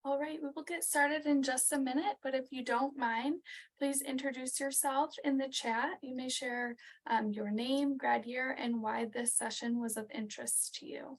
All right, we will get started in just a minute, but if you don't mind, please introduce yourself in the chat. You may share your name, grad year, and why this session was of interest to you.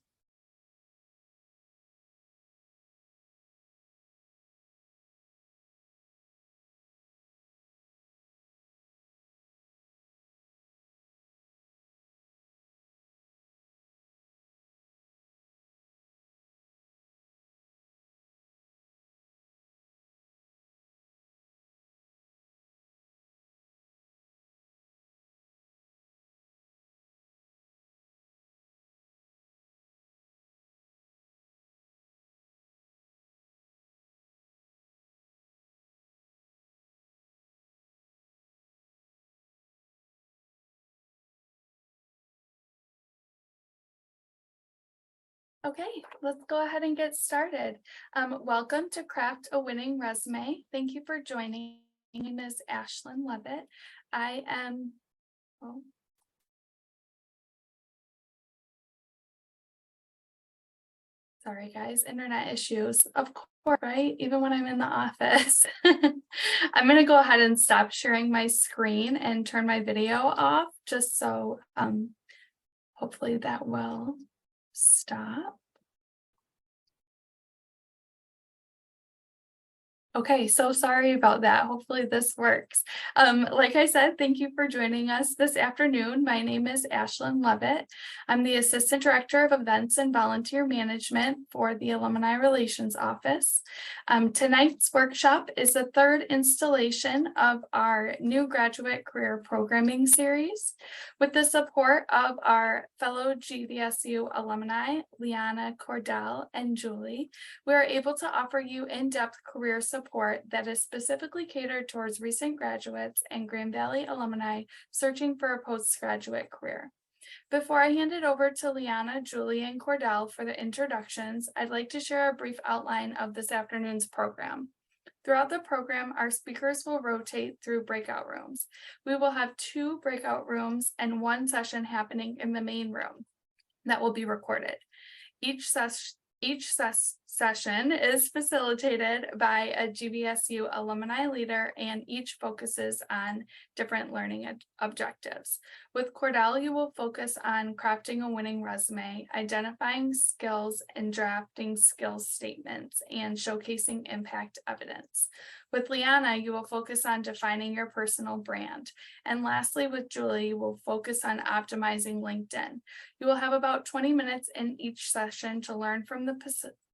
Okay, let's go ahead and get started. Welcome to Craft a Winning Resume. Thank you for joining. My name is Ashlyn Levitt. I am, sorry guys, internet issues, of course, right? Even when I'm in the office. I'm gonna go ahead and stop sharing my screen and turn my video off, just so hopefully that will stop. Okay, so sorry about that. Hopefully this works. Like I said, thank you for joining us this afternoon. My name is Ashlyn Levitt. I'm the Assistant Director of Events and Volunteer Management for the Alumni Relations Office. Tonight's workshop is the third installation of our new graduate career programming series. With the support of our fellow GVSU alumni, Liana, Cordell, and Julie, we are able to offer you in-depth career support that is specifically catered towards recent graduates and Grand Valley alumni searching for a postgraduate career. Before I hand it over to Liana, Julie, and Cordell for the introductions, I'd like to share a brief outline of this afternoon's program. Throughout the program, our speakers will rotate through breakout rooms. We will have 2 breakout rooms and 1 session happening in the main room that will be recorded. Each session is facilitated by a GVSU alumni leader, and each focuses on different learning objectives. With Cordell, you will focus on crafting a winning resume, identifying skills and drafting skills statements, and showcasing impact evidence. With Liana, you will focus on defining your personal brand. And lastly, with Julie, you will focus on optimizing LinkedIn. You will have about 20 minutes in each session to learn from the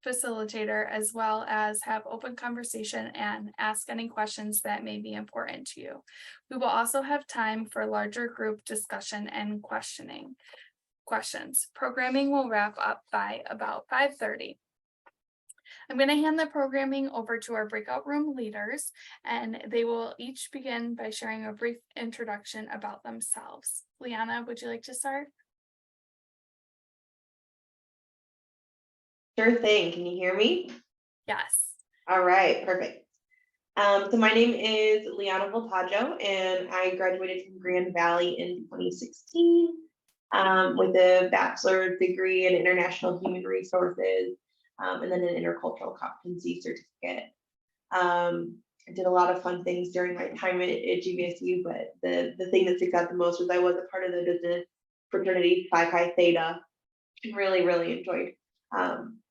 facilitator, as well as have open conversation and ask any questions that may be important to you. We will also have time for larger group discussion and questions. Programming will wrap up by about 5:30. I'm going to hand the programming over to our breakout room leaders, and they will each begin by sharing a brief introduction about themselves. Liana, would you like to start? Sure thing. Can you hear me? Yes. All right, perfect. So my name is Liana Voltaggio, and I graduated from Grand Valley in 2016 with a bachelor's degree in international human resources and then an intercultural competency certificate. I did a lot of fun things during my time at GVSU, but the thing that sticks out the most was I was a part of the business fraternity Phi Chi Theta. Really, really enjoyed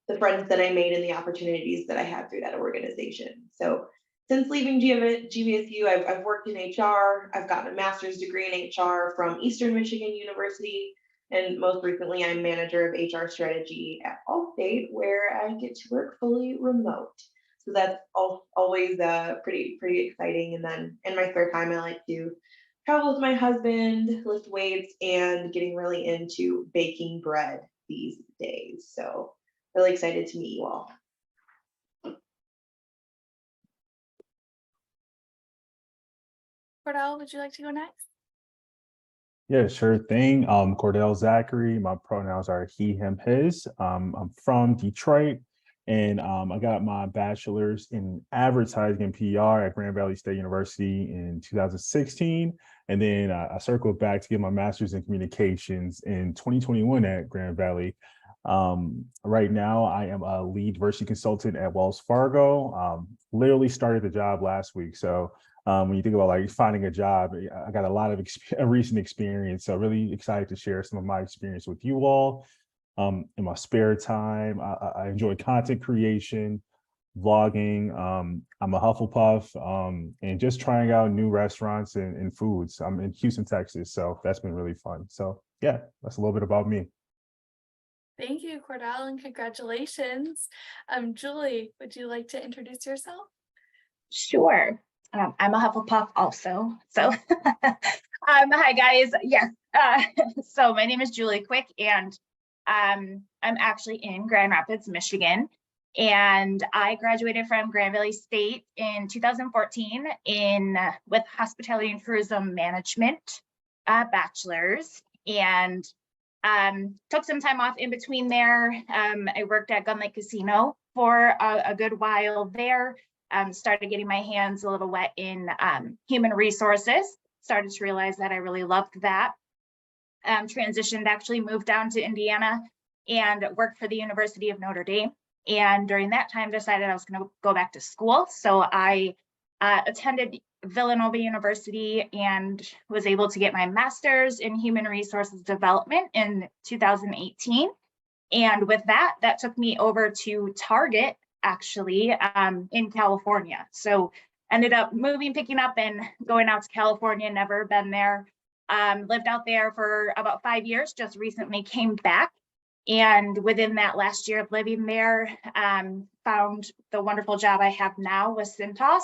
the friends that I made and the opportunities that I had through that organization. So since leaving GVSU, I've worked in HR. I've gotten a master's degree in HR from Eastern Michigan University. And most recently, I'm manager of HR strategy at Allstate, where I get to work fully remote. So that's always pretty exciting. And then in my spare time, I like to travel with my husband, lift weights, and getting really into baking bread these days. So really excited to meet you all. Cordell, would you like to go next? Yeah, sure thing. Cordell Zachary. My pronouns are he, him, his. I'm from Detroit, and I got my bachelor's in advertising and PR at Grand Valley State University in 2016. And then I circled back to get my master's in communications in 2021 at Grand Valley. Right now, I am a lead diversity consultant at Wells Fargo. Literally started the job last week. So when you think about like finding a job, I got a lot of recent experience. So really excited to share some of my experience with you all. In my spare time, I enjoy content creation, vlogging. I'm a Hufflepuff, and just trying out new restaurants and foods. I'm in Houston, Texas, so that's been really fun. So yeah, that's a little bit about me. Thank you, Cordell, and congratulations. Julie, would you like to introduce yourself? Sure. I'm a Hufflepuff also. So, hi guys. Yes. So my name is Julie Quick, and I'm actually in Grand Rapids, Michigan. And I graduated from Grand Valley State in 2014 with hospitality and tourism management bachelor's, and took some time off in between there. I worked at Gun Lake Casino for a good while there. Started getting my hands a little wet in human resources, started to realize that I really loved that. Transitioned, actually moved down to Indiana and worked for the University of Notre Dame. And during that time decided I was going to go back to school. So I attended Villanova University and was able to get my master's in human resources development in 2018. And with that took me over to Target, actually, in California. So ended up moving, picking up and going out to California, never been there. Lived out there for about 5 years, just recently came back. And within that last year of living there, found the wonderful job I have now with Cintas,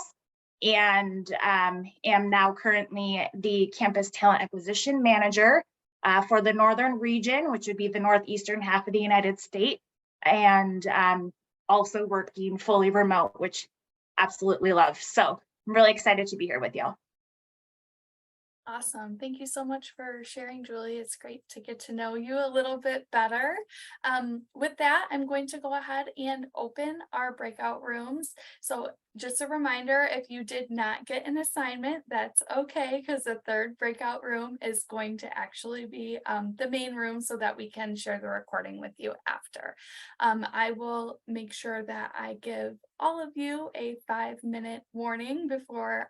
and am now currently the campus talent acquisition manager for the northern region, which would be the northeastern half of the United States, and also working fully remote, which absolutely love. So I'm really excited to be here with y'all. Awesome. Thank you so much for sharing, Julie. It's great to get to know you a little bit better. With that, I'm going to go ahead and open our breakout rooms. So just a reminder, if you did not get an assignment, that's okay, because the third breakout room is going to actually be the main room so that we can share the recording with you after. I will make sure that I give all of you a 5-minute warning before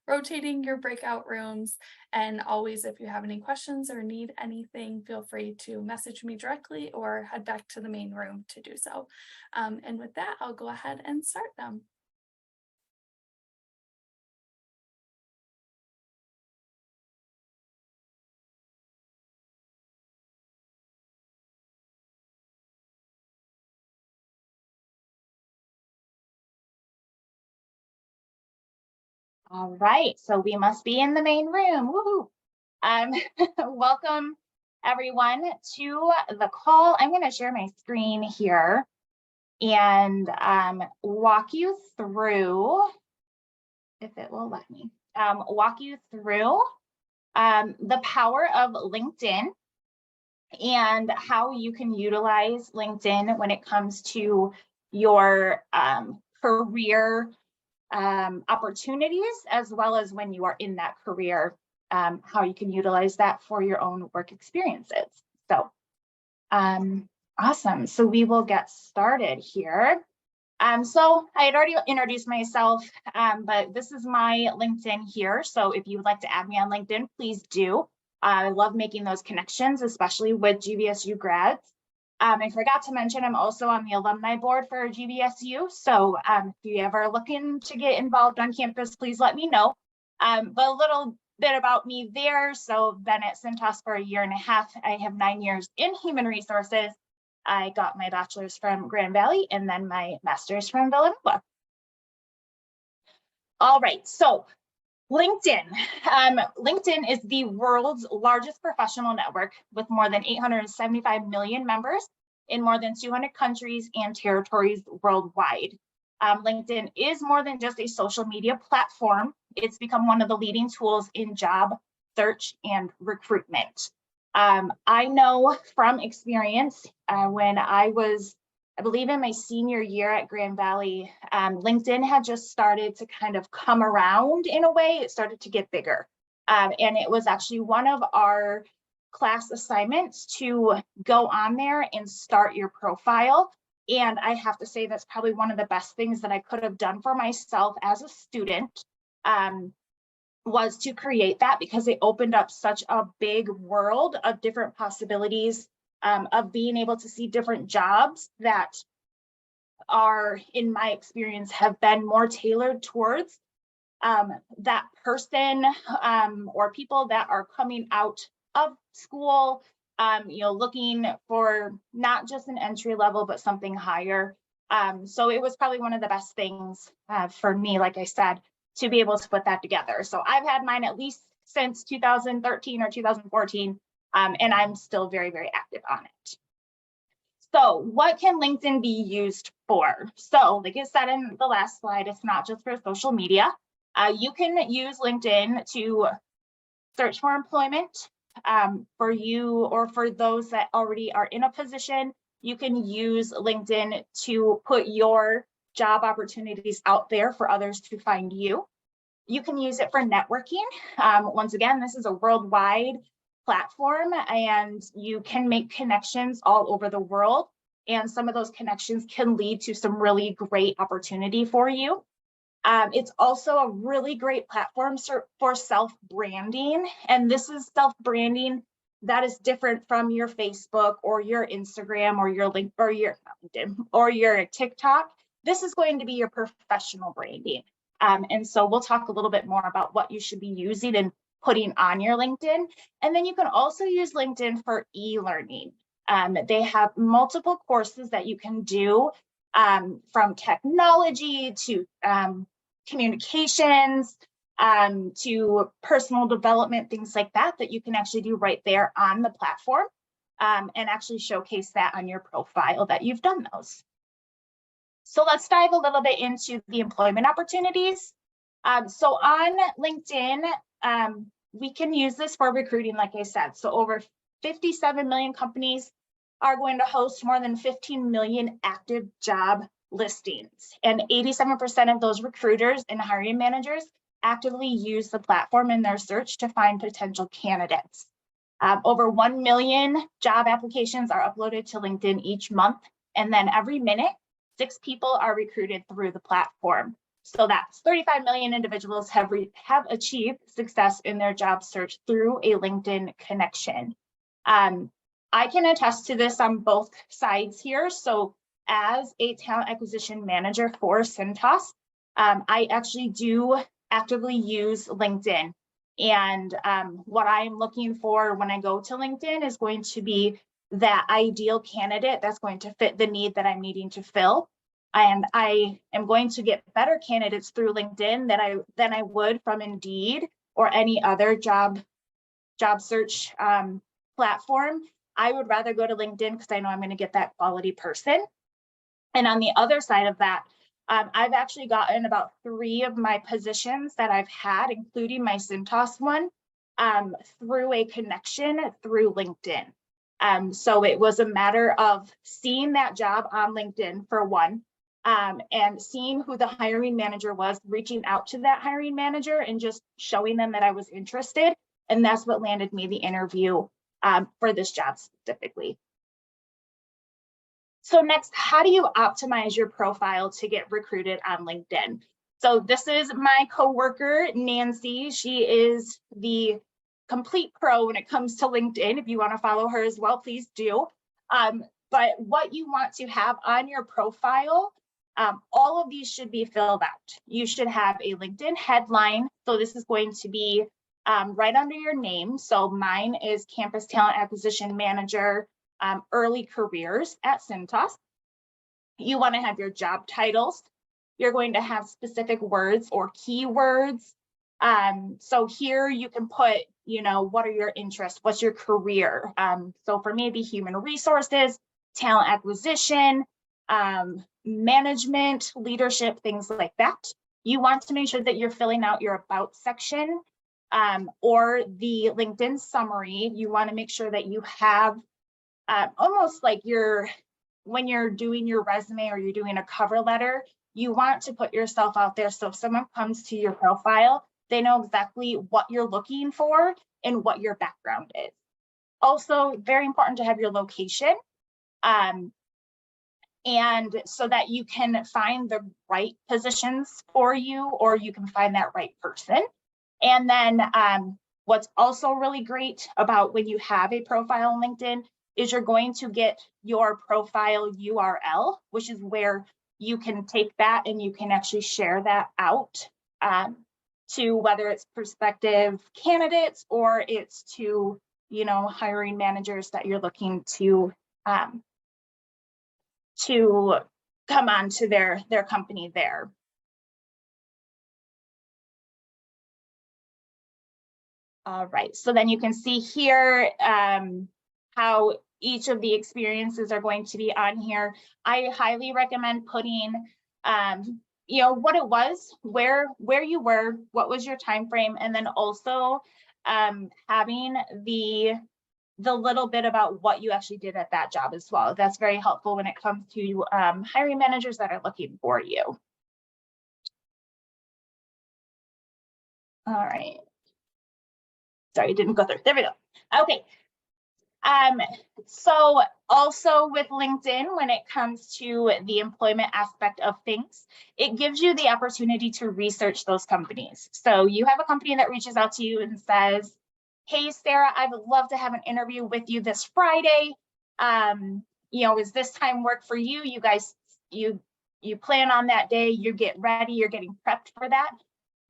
rotating your breakout rooms. And always, if you have any questions or need anything, feel free to message me directly or head back to the main room to do so. And with that, I'll go ahead and start them. All right, so we must be in the main room. Woohoo! Welcome everyone to the call. I'm going to share my screen here and walk you through, if it will let me, walk you through the power of LinkedIn and how you can utilize LinkedIn when it comes to your career opportunities, as well as when you are in that career, how you can utilize that for your own work experiences. So awesome. So we will get started here. So I had already introduced myself, but this is my LinkedIn here. So if you would like to add me on LinkedIn, please do. I love making those connections, especially with GVSU grads. I forgot to mention, I'm also on the alumni board for GVSU. So if you're ever looking to get involved on campus, please let me know. But a little bit about me there. So been at Cintas for 1.5 years. I have 9 years in human resources. I got my bachelor's from Grand Valley and then my master's from Villanova. All right, so LinkedIn. LinkedIn is the world's largest professional network with more than 875 million members in more than 200 countries and territories worldwide. LinkedIn is more than just a social media platform. It's become one of the leading tools in job search and recruitment. I know from experience when I was, I believe in my senior year at Grand Valley, LinkedIn had just started to kind of come around in a way. It started to get bigger. And it was actually one of our class assignments to go on there and start your profile. And I have to say that's probably one of the best things that I could have done for myself as a student, was to create that, because it opened up such a big world of different possibilities, of being able to see different jobs that are, in my experience, have been more tailored towards that person, or people that are coming out of school, looking for not just an entry level, but something higher. So it was probably one of the best things for me, like I said, to be able to put that together. So I've had mine at least since 2013 or 2014, and I'm still very, very active on it. So what can LinkedIn be used for? So like I said in the last slide, it's not just for social media. You can use LinkedIn to search for employment for you or for those that already are in a position. You can use LinkedIn to put your job opportunities out there for others to find you. You can use it for networking. Once again, this is a worldwide platform, and you can make connections all over the world. And some of those connections can lead to some really great opportunity for you. It's also a really great platform for self-branding. And this is self-branding that is different from your Facebook or your Instagram or your link or your LinkedIn or your TikTok. This is going to be your professional branding. And so we'll talk a little bit more about what you should be using and putting on your LinkedIn. And then you can also use LinkedIn for e-learning. They have multiple courses that you can do, from technology to communications, to personal development, things like that, that you can actually do right there on the platform, and actually showcase that on your profile that you've done those. So let's dive a little bit into the employment opportunities. So on LinkedIn, we can use this for recruiting, like I said. So over 57 million companies are going to host more than 15 million active job listings. And 87% of those recruiters and hiring managers actively use the platform in their search to find potential candidates. Over 1 million job applications are uploaded to LinkedIn each month. And then every minute, 6 people are recruited through the platform. So that's 35 million individuals have achieved success in their job search through a LinkedIn connection. I can attest to this on both sides here. So as a talent acquisition manager for Cintas, I actually do actively use LinkedIn. And what I'm looking for when I go to LinkedIn is going to be that ideal candidate that's going to fit the need that I'm needing to fill. And I am going to get better candidates through LinkedIn than I would from Indeed or any other job search platform. I would rather go to LinkedIn because I know I'm going to get that quality person. And on the other side of that, I've actually gotten about 3 of my positions that I've had, including my Cintas one, through a connection through LinkedIn. So it was a matter of seeing that job on LinkedIn for one, and seeing who the hiring manager was, reaching out to that hiring manager and just showing them that I was interested. And that's what landed me the interview for this job specifically. So next, how do you optimize your profile to get recruited on LinkedIn? So this is my coworker, Nancy. She is the complete pro when it comes to LinkedIn. If you want to follow her as well, please do. But what you want to have on your profile, all of these should be filled out. You should have a LinkedIn headline. So this is going to be right under your name. So mine is Campus Talent Acquisition Manager, Early Careers at Cintas. You want to have your job titles. You're going to have specific words or keywords. So here you can put, what are your interests? What's your career? So for me, it'd be human resources, talent acquisition, management, leadership, things like that. You want to make sure that you're filling out your about section or the LinkedIn summary. You want to make sure that you have almost like when you're doing your resume or you're doing a cover letter, you want to put yourself out there. So if someone comes to your profile, they know exactly what you're looking for and what your background is. Also very important to have your location. And so that you can find the right positions for you, or you can find that right person. And then what's also really great about when you have a profile on LinkedIn is you're going to get your profile URL, which is where you can take that and you can actually share that out to whether it's prospective candidates or it's to, you know, hiring managers that you're looking to come on to their company there. All right, so then you can see here how each of the experiences are going to be on here. I highly recommend putting, you know, what it was, where you were, what was your time frame, and then also having the little bit about what you actually did at that job as well. That's very helpful when it comes to hiring managers that are looking for you. All right. Sorry, it didn't go through. There we go. Okay. So also with LinkedIn, when it comes to the employment aspect of things, it gives you the opportunity to research those companies. So you have a company that reaches out to you and says, hey, Sarah, I would love to have an interview with you this Friday. You know, is this time work for you? You guys, you plan on that day, you get ready, you're getting prepped for that.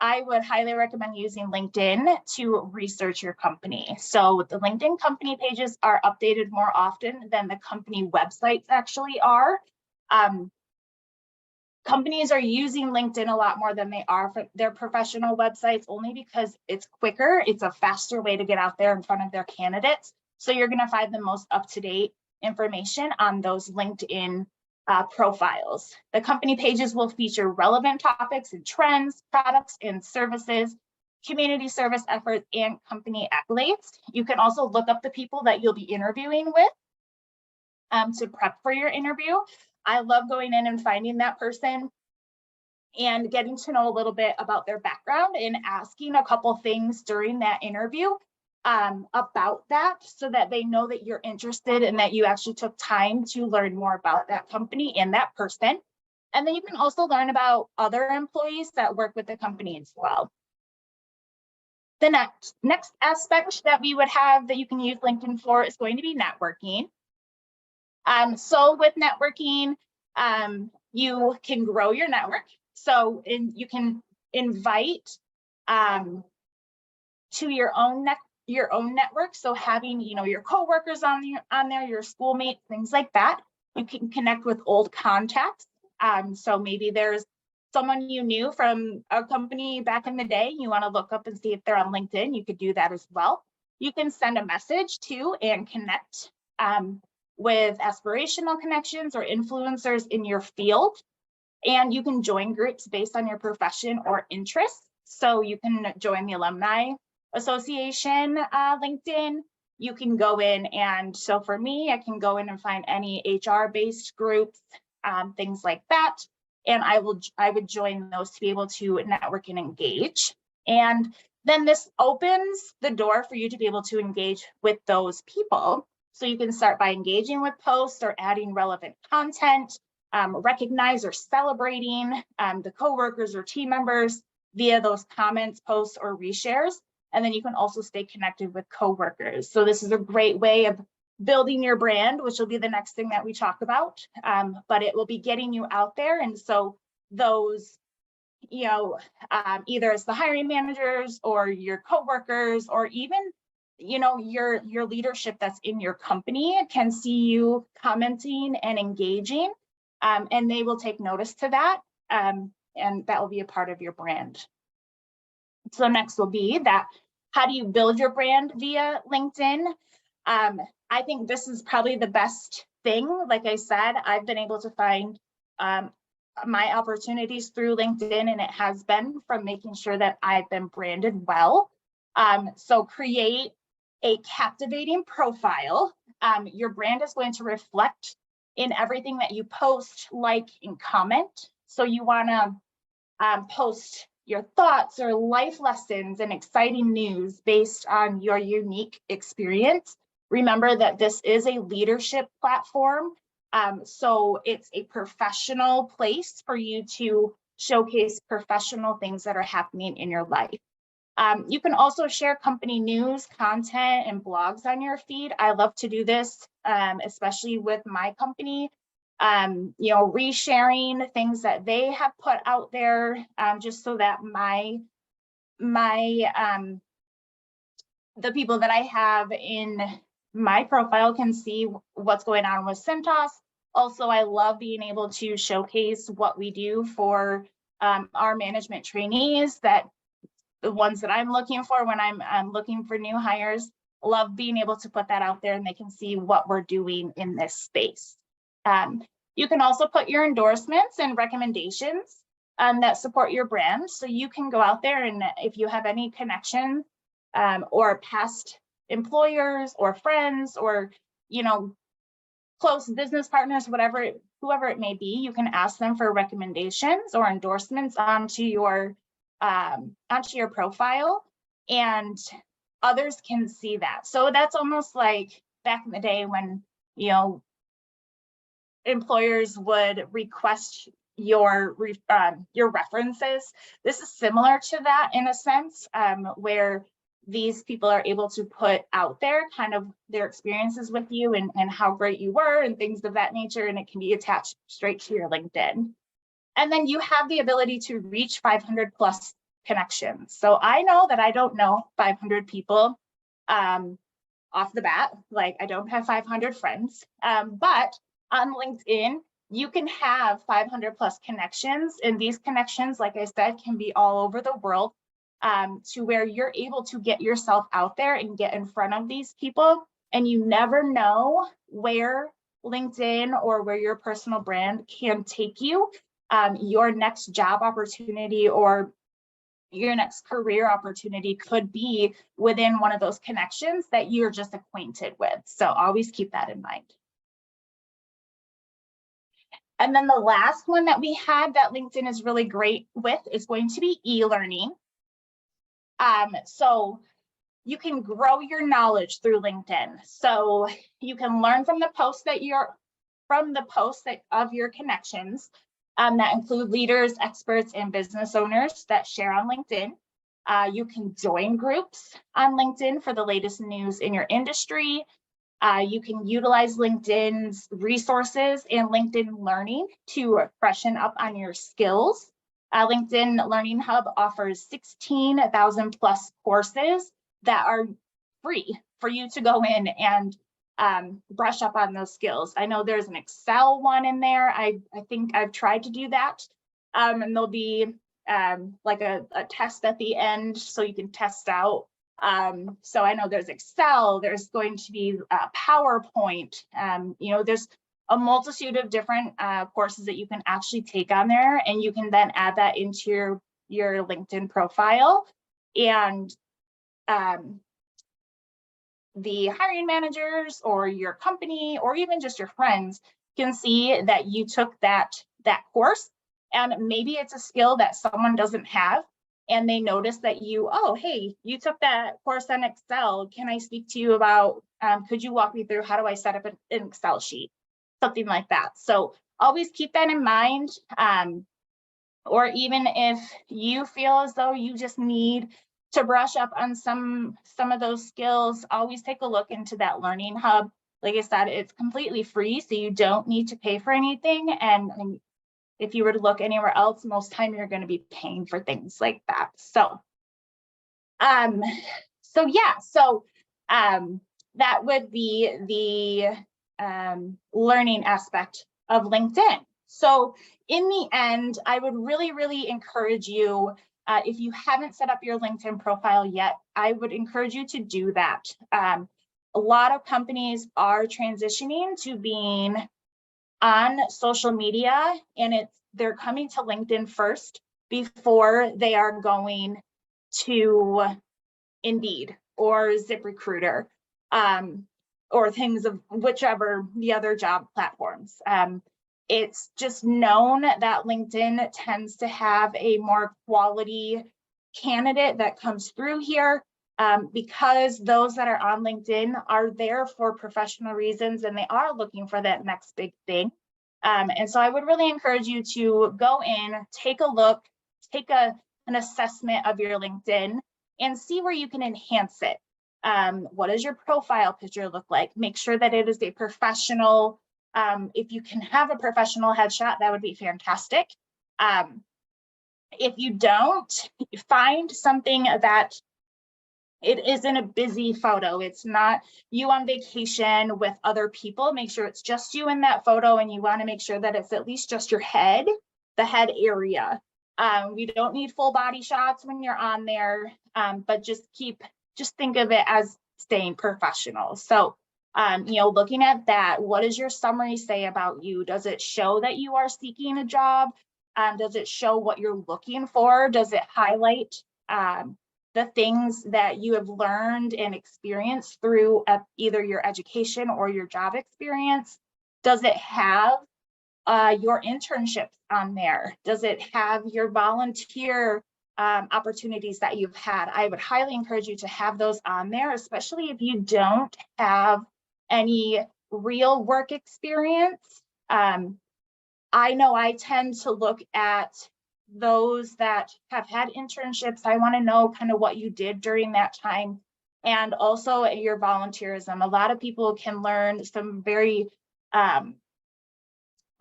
I would highly recommend using LinkedIn to research your company. So the LinkedIn company pages are updated more often than the company websites actually are. Companies are using LinkedIn a lot more than they are for their professional websites, only because it's quicker. It's a faster way to get out there in front of their candidates. So you're going to find the most up-to-date information on those LinkedIn profiles. The company pages will feature relevant topics and trends, products and services, community service efforts, and company accolades. You can also look up the people that you'll be interviewing with to prep for your interview. I love going in and finding that person and getting to know a little bit about their background and asking a couple things during that interview about that, so that they know that you're interested and that you actually took time to learn more about that company and that person. And then you can also learn about other employees that work with the company as well. The next aspect that we would have that you can use LinkedIn for is going to be networking. So with networking, you can grow your network. So you can invite to your own network. So having, you know, your coworkers on there, your schoolmates, things like that. You can connect with old contacts. So maybe there's someone you knew from a company back in the day. You want to look up and see if they're on LinkedIn. You could do that as well. You can send a message to and connect with aspirational connections or influencers in your field. And you can join groups based on your profession or interests. So you can join the Alumni Association LinkedIn. You can go in and, so for me, I can go in and find any HR-based groups, things like that. And I would join those to be able to network and engage. And then this opens the door for you to be able to engage with those people. So you can start by engaging with posts or adding relevant content, recognize or celebrating the coworkers or team members via those comments, posts, or reshares. And then you can also stay connected with coworkers. So this is a great way of building your brand, which will be the next thing that we talk about. But it will be getting you out there. And so those, you know, either it's the hiring managers or your coworkers, or even, you know, your leadership that's in your company can see you commenting and engaging, and they will take notice to that, and that will be a part of your brand. So next will be that, how do you build your brand via LinkedIn? I think this is probably the best thing. Like I said, I've been able to find my opportunities through LinkedIn, and it has been from making sure that I've been branded well. So create a captivating profile. Your brand is going to reflect in everything that you post, like, and comment. So you want to post your thoughts or life lessons and exciting news based on your unique experience. Remember that this is a leadership platform. So it's a professional place for you to showcase professional things that are happening in your life. You can also share company news, content, and blogs on your feed. I love to do this, especially with my company. Resharing things that they have put out there, just so that the people that I have in my profile can see what's going on with Cintas. Also, I love being able to showcase what we do for our management trainees, that the ones that I'm looking for when I'm looking for new hires. Love being able to put that out there and they can see what we're doing in this space. You can also put your endorsements and recommendations that support your brand. So you can go out there, and if you have any connection or past employers or friends or, close business partners, whoever it may be, you can ask them for recommendations or endorsements onto your profile, and others can see that. So that's almost like back in the day when, employers would request your references. This is similar to that in a sense, where these people are able to put out there kind of their experiences with you and how great you were and things of that nature, and it can be attached straight to your LinkedIn. And then you have the ability to reach 500 plus connections. So I know that I don't know 500 people off the bat, like I don't have 500 friends, but on LinkedIn, you can have 500 plus connections, and these connections, like I said, can be all over the world, to where you're able to get yourself out there and get in front of these people. And you never know where LinkedIn or where your personal brand can take you. Your next job opportunity or your next career opportunity could be within one of those connections that you're just acquainted with. So always keep that in mind. And then the last one that we had that LinkedIn is really great with is going to be e-learning. So you can grow your knowledge through LinkedIn. So you can learn from the posts of your connections that include leaders, experts, and business owners that share on LinkedIn. You can join groups on LinkedIn for the latest news in your industry. You can utilize LinkedIn's resources and LinkedIn Learning to freshen up on your skills. LinkedIn Learning Hub offers 16,000 plus courses that are free for you to go in and brush up on those skills. I know there's an Excel one in there. I think I've tried to do that. And there'll be like a test at the end so you can test out. So I know there's Excel, there's going to be PowerPoint, there's a multitude of different courses that you can actually take on there, and you can then add that into your LinkedIn profile. And the hiring managers or your company or even just your friends can see that you took that course, and maybe it's a skill that someone doesn't have, and they notice that hey, you took that course on Excel. Can I speak to you about, could you walk me through how do I set up an Excel sheet? Something like that. So always keep that in mind. Or even if you feel as though you just need to brush up on some of those skills, always take a look into that Learning Hub. Like I said, it's completely free, so you don't need to pay for anything. And if you were to look anywhere else, most time you're going to be paying for things like that. So, that would be the learning aspect of LinkedIn. So in the end, I would really, really encourage you, if you haven't set up your LinkedIn profile yet, I would encourage you to do that. A lot of companies are transitioning to being on social media, and they're coming to LinkedIn first before they are going to Indeed or ZipRecruiter, or things of whichever the other job platforms. It's just known that LinkedIn tends to have a more quality candidate that comes through here. because those that are on LinkedIn are there for professional reasons and they are looking for that next big thing. And so I would really encourage you to go in, take a look, take an assessment of your LinkedIn and see where you can enhance it. What does your profile picture look like? Make sure that it is a professional. If you can have a professional headshot, that would be fantastic. If you don't, find something that it isn't a busy photo. It's not you on vacation with other people. Make sure it's just you in that photo, and you want to make sure that it's at least just your head, the head area. You don't need full body shots when you're on there, but just think of it as staying professional. So, looking at that, what does your summary say about you? Does it show that you are seeking a job? Does it show what you're looking for? Does it highlight the things that you have learned and experienced through either your education or your job experience? Does it have your internships on there? Does it have your volunteer opportunities that you've had? I would highly encourage you to have those on there, especially if you don't have any real work experience. I know I tend to look at those that have had internships. I want to know kind of what you did during that time, and also your volunteerism. A lot of people can learn some very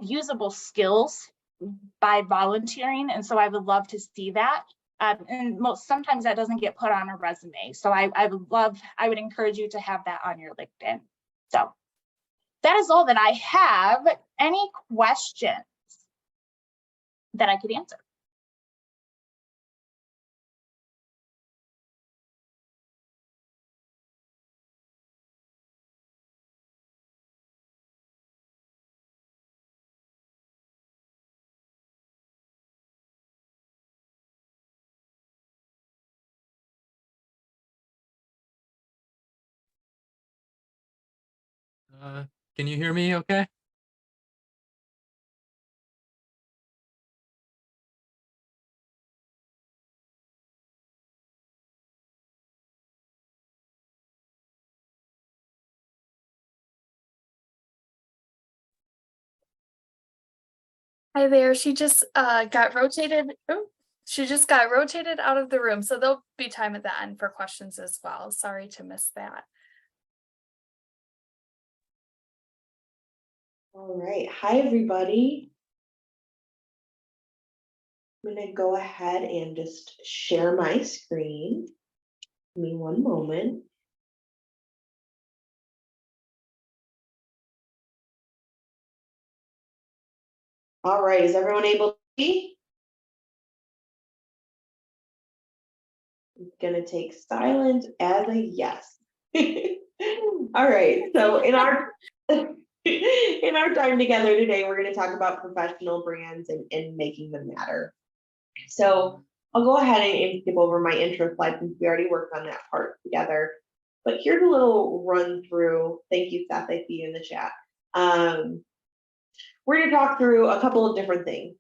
usable skills by volunteering, and so I would love to see that. And sometimes that doesn't get put on a resume. So I would encourage you to have that on your LinkedIn. So that is all that I have. Any questions that I could answer? Can you hear me okay? Hi there. She just got rotated. Oh, she just got rotated out of the room. So there'll be time at the end for questions as well. Sorry to miss that. All right, hi everybody. I'm gonna go ahead and just share my screen. Give me one moment. All right, is everyone able to see? I'm gonna take silence as a yes. All right, so in our in our time together today, we're going to talk about professional brands and making them matter. So I'll go ahead and skip over my intro slide since we already worked on that part together. But here's a little run through. Thank you, Seth. I see you in the chat. We're going to talk through a couple of different things.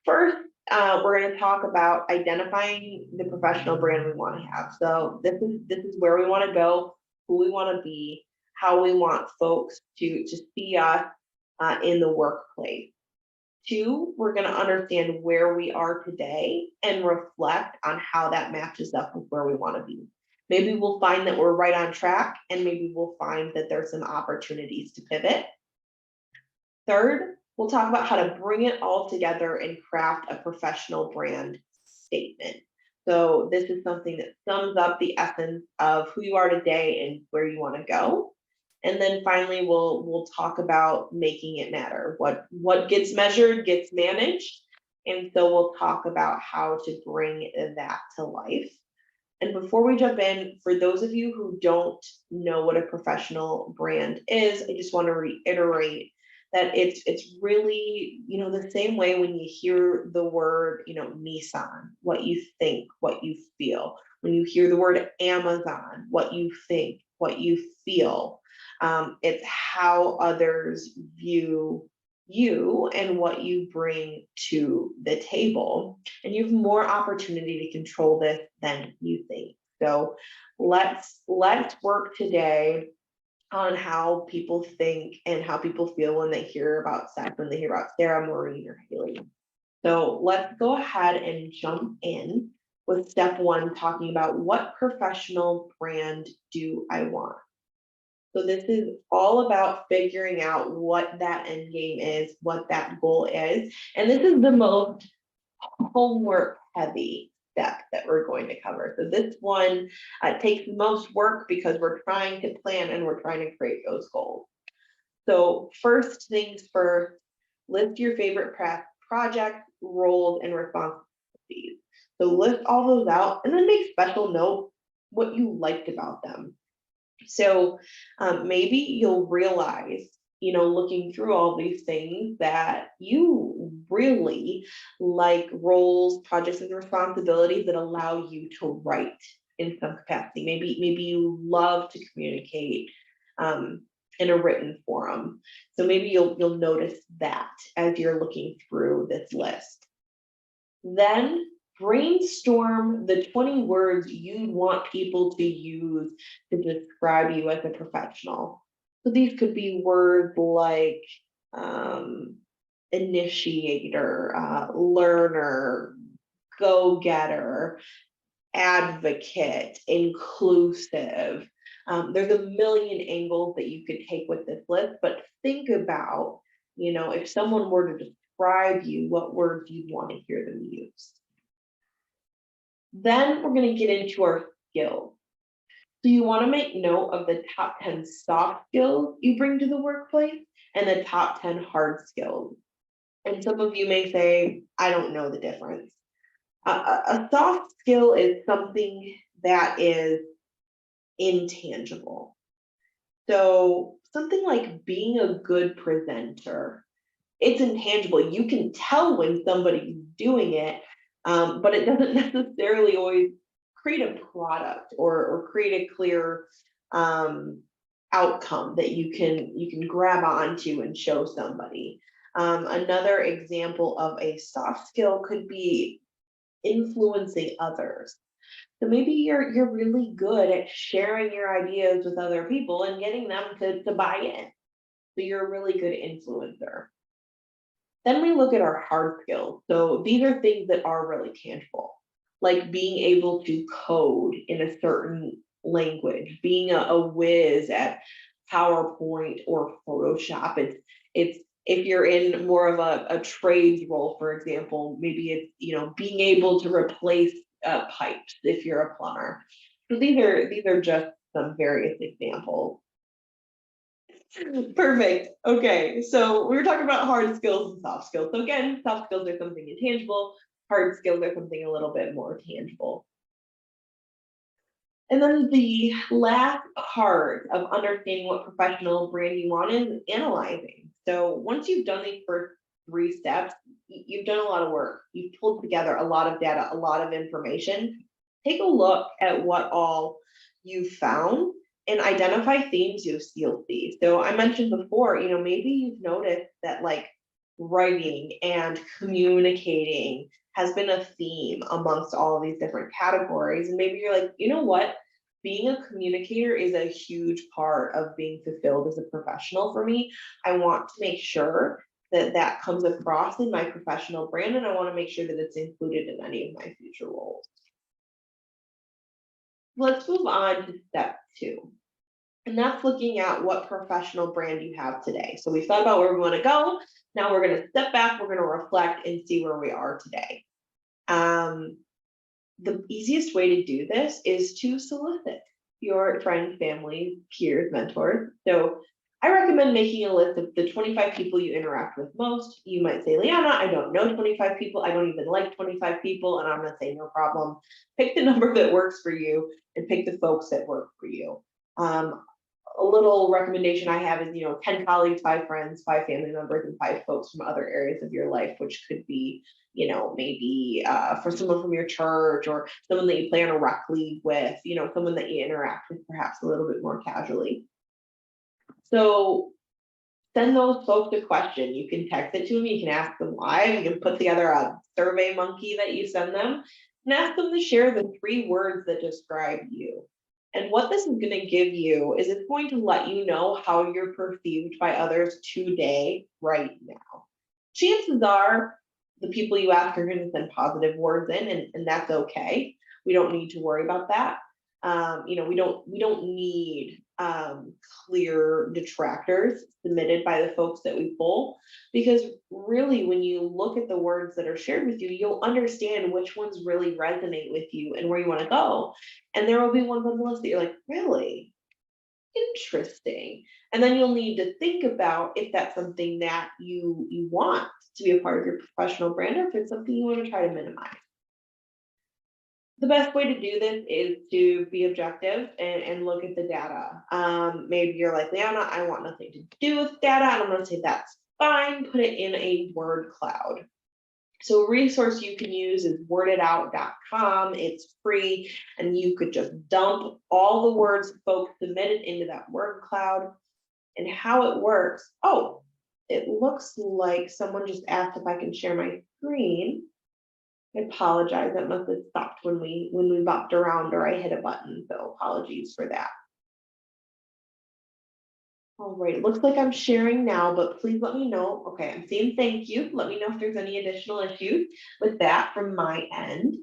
First, we're going to talk about identifying the professional brand we want to have. So this is where we want to go, who we want to be, how we want folks to see us in the workplace. Two, we're going to understand where we are today and reflect on how that matches up with where we want to be. Maybe we'll find that we're right on track, and maybe we'll find that there's some opportunities to pivot. Third, we'll talk about how to bring it all together and craft a professional brand statement. So this is something that sums up the essence of who you are today and where you want to go. And then finally, we'll talk about making it matter. What gets measured gets managed. And so we'll talk about how to bring that to life. And before we jump in, for those of you who don't know what a professional brand is, I just want to reiterate that it's really, the same way when you hear the word, Nissan, what you think, what you feel. When you hear the word Amazon, what you think, what you feel. It's how others view you and what you bring to the table. And you have more opportunity to control this than you think. So let's work today on how people think and how people feel when they hear about sex, when they hear about Sarah, Maureen, or Haley. So let's go ahead and jump in with step one, talking about what professional brand do I want? So this is all about figuring out what that end game is, what that goal is. And this is the most homework heavy step that we're going to cover. So this one takes the most work because we're trying to plan and we're trying to create those goals. So first things first, list your favorite projects, roles, and responsibilities. So list all those out and then make special note what you liked about them. So maybe you'll realize, looking through all these things, that you really like roles, projects, and responsibilities that allow you to write in some capacity. Maybe you love to communicate in a written forum. So maybe you'll notice that as you're looking through this list. Then brainstorm the 20 words you'd want people to use to describe you as a professional. So these could be words like initiator, learner, go-getter, advocate, inclusive. There's a million angles that you could take with this list, but think about, if someone were to describe you, what words you'd want to hear them use. Then we're going to get into our skills. So you want to make note of the top 10 soft skills you bring to the workplace and the top 10 hard skills. And some of you may say, I don't know the difference. A soft skill is something that is intangible. So something like being a good presenter, it's intangible. You can tell when somebody's doing it, but it doesn't necessarily always create a product or create a clear outcome that you can grab onto and show somebody. Another example of a soft skill could be influencing others. So maybe you're really good at sharing your ideas with other people and getting them to buy in. So you're a really good influencer. Then we look at our hard skills. So these are things that are really tangible, like being able to code in a certain language, being a whiz at PowerPoint or Photoshop. It's if you're in more of a trades role, for example, maybe it's being able to replace pipes if you're a plumber. So these are just some various examples. Perfect. Okay, so we were talking about hard skills and soft skills. So again, soft skills are something intangible, hard skills are something a little bit more tangible. And then the last part of understanding what professional brand you want is analyzing. So once you've done these first 3 steps, you've done a lot of work. You've pulled together a lot of data, a lot of information. Take a look at what all you've found and identify themes you'll see. So I mentioned before, maybe you've noticed that like writing and communicating has been a theme amongst all of these different categories. And maybe you're like, you know what? Being a communicator is a huge part of being fulfilled as a professional for me. I want to make sure that comes across in my professional brand, and I want to make sure that it's included in any of my future roles. Let's move on to step 2. And that's looking at what professional brand you have today. So we thought about where we want to go. Now we're going to step back, we're going to reflect and see where we are today. The easiest way to do this is to solicit your friends, family, peers, mentors. So I recommend making a list of the 25 people you interact with most. You might say, Liana, I don't know 25 people. I don't even like 25 people. And I'm going to say, no problem. Pick the number that works for you and pick the folks that work for you. A little recommendation I have is, 10 colleagues, 5 friends, 5 family members, and 5 folks from other areas of your life, which could be, maybe for someone from your church or someone that you play on a rec league with, someone that you interact with perhaps a little bit more casually. So send those folks a question. You can text it to them, you can ask them live, you can put together a survey monkey that you send them. and ask them to share the 3 words that describe you. And what this is going to give you is it's going to let you know how you're perceived by others today, right now. Chances are the people you ask are going to send positive words in, and that's okay. We don't need to worry about that. You know, we don't need clear detractors submitted by the folks that we pull, because really when you look at the words that are shared with you, you'll understand which ones really resonate with you and where you want to go. And there will be ones on the list that you're like, really interesting. And then you'll need to think about if that's something that you want to be a part of your professional brand, or if it's something you want to try to minimize. The best way to do this is to be objective and look at the data. Maybe you're like, Liana, I want nothing to do with data. And I'm going to say that's fine. Put it in a word cloud. So a resource you can use is worditout.com. It's free, and you could just dump all the words folks submitted into that word cloud. And how it works. Oh, it looks like someone just asked if I can share my screen. I apologize, that must have stopped when we bopped around, or I hit a button, so apologies for that. All right, it looks like I'm sharing now, but please let me know. Okay, I'm seeing thank you. Let me know if there's any additional issues with that from my end.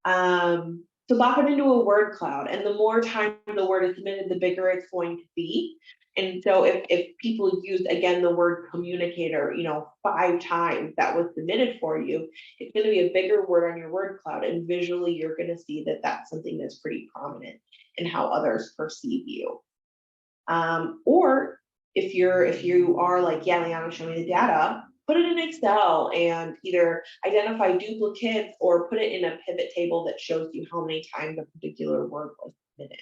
So bop it into a word cloud, and the more time the word is submitted, the bigger it's going to be. And so if people used, again, the word communicator, you know, 5 times that was submitted for you, it's going to be a bigger word on your word cloud. And visually, you're going to see that that's something that's pretty prominent in how others perceive you. Or if you are like, yeah, Liana, show me the data, put it in Excel and either identify duplicates or put it in a pivot table that shows you how many times a particular word was submitted.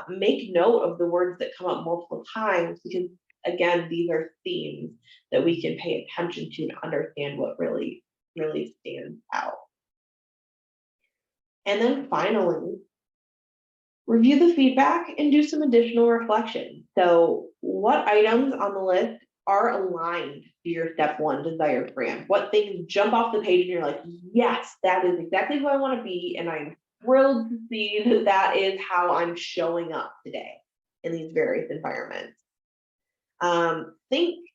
Make note of the words that come up multiple times, because again, these are themes that we can pay attention to understand what really stands out. And then finally, review the feedback and do some additional reflection. So what items on the list are aligned to your step 1 desired brand? What things jump off the page and you're like, yes, that is exactly who I want to be, and I'm thrilled to see that that is how I'm showing up today in these various environments. Think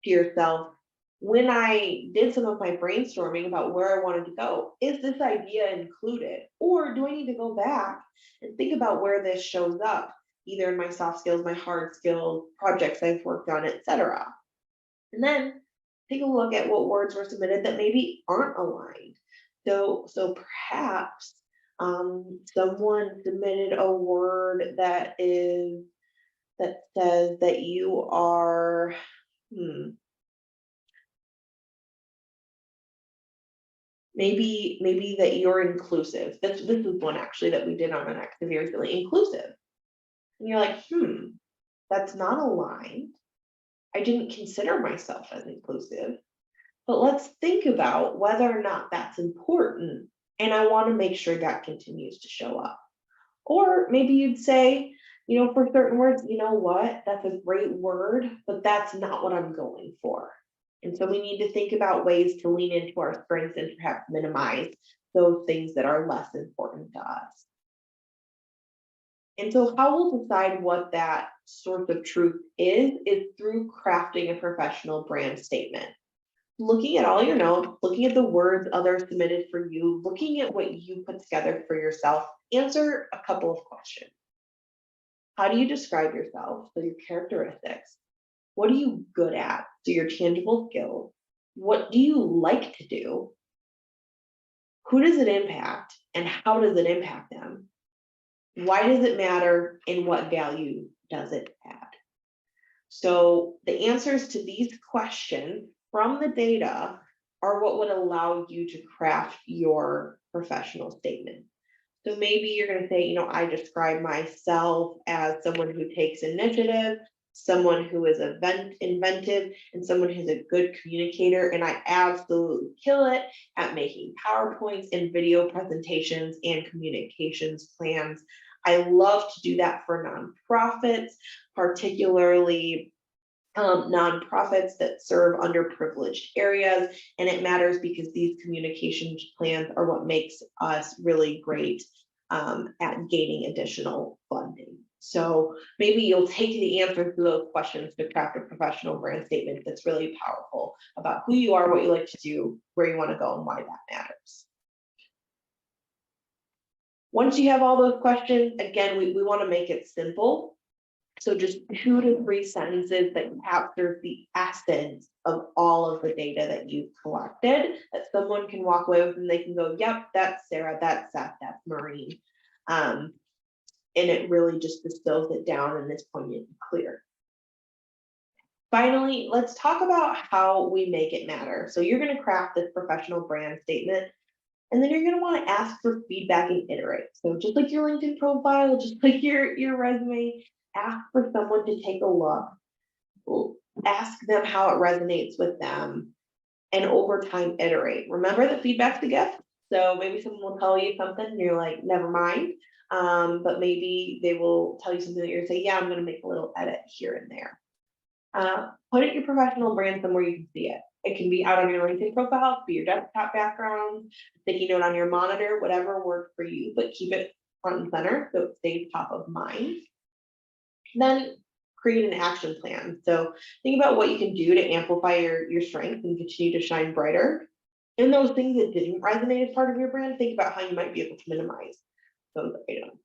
to yourself, when I did some of my brainstorming about where I wanted to go, is this idea included? Or do I need to go back and think about where this shows up, either in my soft skills, my hard skills, projects I've worked on, etc. And then take a look at what words were submitted that maybe aren't aligned. So perhaps someone submitted a word that says that you are maybe that you're inclusive. This is one actually that we did on an activity recently, inclusive. And you're like, that's not aligned. I didn't consider myself as inclusive, but let's think about whether or not that's important. And I want to make sure that continues to show up. Or maybe you'd say, you know, for certain words, you know what, that's a great word, but that's not what I'm going for. And so we need to think about ways to lean into our strengths and perhaps minimize those things that are less important to us. And so how we'll decide what that source of truth is through crafting a professional brand statement. Looking at all your notes, looking at the words others submitted for you, looking at what you put together for yourself, answer a couple of questions. How do you describe yourself? So your characteristics. What are you good at? So your tangible skills. What do you like to do? Who does it impact? And how does it impact them? Why does it matter? And what value does it add? So the answers to these questions from the data are what would allow you to craft your professional statement. So maybe you're going to say, you know, I describe myself as someone who takes initiative, someone who is inventive, and someone who's a good communicator. And I absolutely kill it at making PowerPoints and video presentations and communications plans. I love to do that for nonprofits, particularly nonprofits that serve underprivileged areas. And it matters because these communication plans are what makes us really great at gaining additional funding. So maybe you'll take the answers to those questions to craft a professional brand statement that's really powerful about who you are, what you like to do, where you want to go, and why that matters. Once you have all those questions, again, we want to make it simple. So just 2 to 3 sentences that capture the essence of all of the data that you've collected, that someone can walk away with and they can go, yep, that's Sarah, that's Seth, that's Maureen. And it really just distills it down and is poignant and clear. Finally, let's talk about how we make it matter. So you're going to craft this professional brand statement, and then you're going to want to ask for feedback and iterate. So just like your LinkedIn profile, just like your resume, ask for someone to take a look, ask them how it resonates with them, and over time iterate. Remember that feedback's the gift. So maybe someone will tell you something and you're like, never mind. But maybe they will tell you something that you're saying, yeah, I'm going to make a little edit here and there. Put it your professional brand somewhere you can see it. It can be out on your LinkedIn profile, it could be your desktop background, sticky note on your monitor, whatever works for you, but keep it front and center so it stays top of mind. Then create an action plan. So think about what you can do to amplify your strengths and continue to shine brighter. And those things that didn't resonate as part of your brand, think about how you might be able to minimize those items.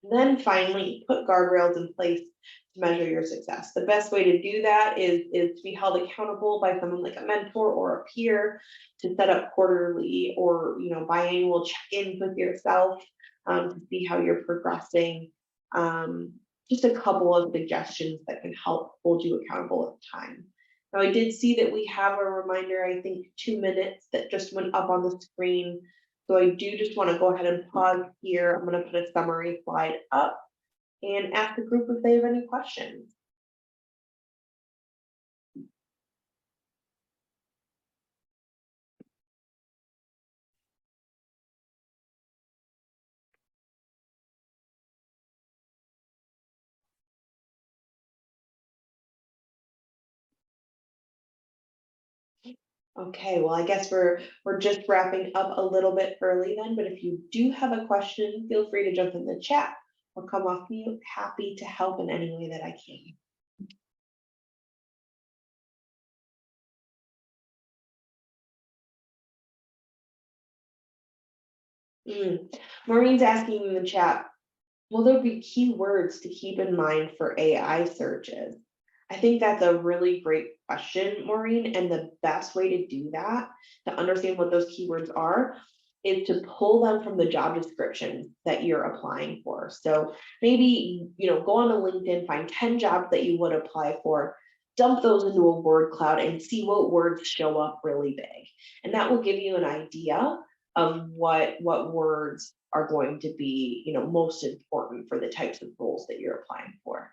And then finally, put guardrails in place to measure your success. The best way to do that is to be held accountable by someone like a mentor or a peer, to set up quarterly or biannual check-ins with yourself to see how you're progressing. Just a couple of suggestions that can help hold you accountable at the time. Now, I did see that we have a reminder, I think 2 minutes, that just went up on the screen. So I do just want to go ahead and pause here. I'm going to put a summary slide up and ask the group if they have any questions. Okay, well, I guess we're just wrapping up a little bit early then, but if you do have a question, feel free to jump in the chat or come off mute. Happy to help in any way that I can. Maureen's asking in the chat, will there be keywords to keep in mind for AI searches? I think that's a really great question, Maureen, and the best way to do that, to understand what those keywords are, is to pull them from the job description that you're applying for. So maybe, go on to LinkedIn, find 10 jobs that you would apply for, dump those into a word cloud and see what words show up really big. And that will give you an idea of what words are going to be, most important for the types of roles that you're applying for.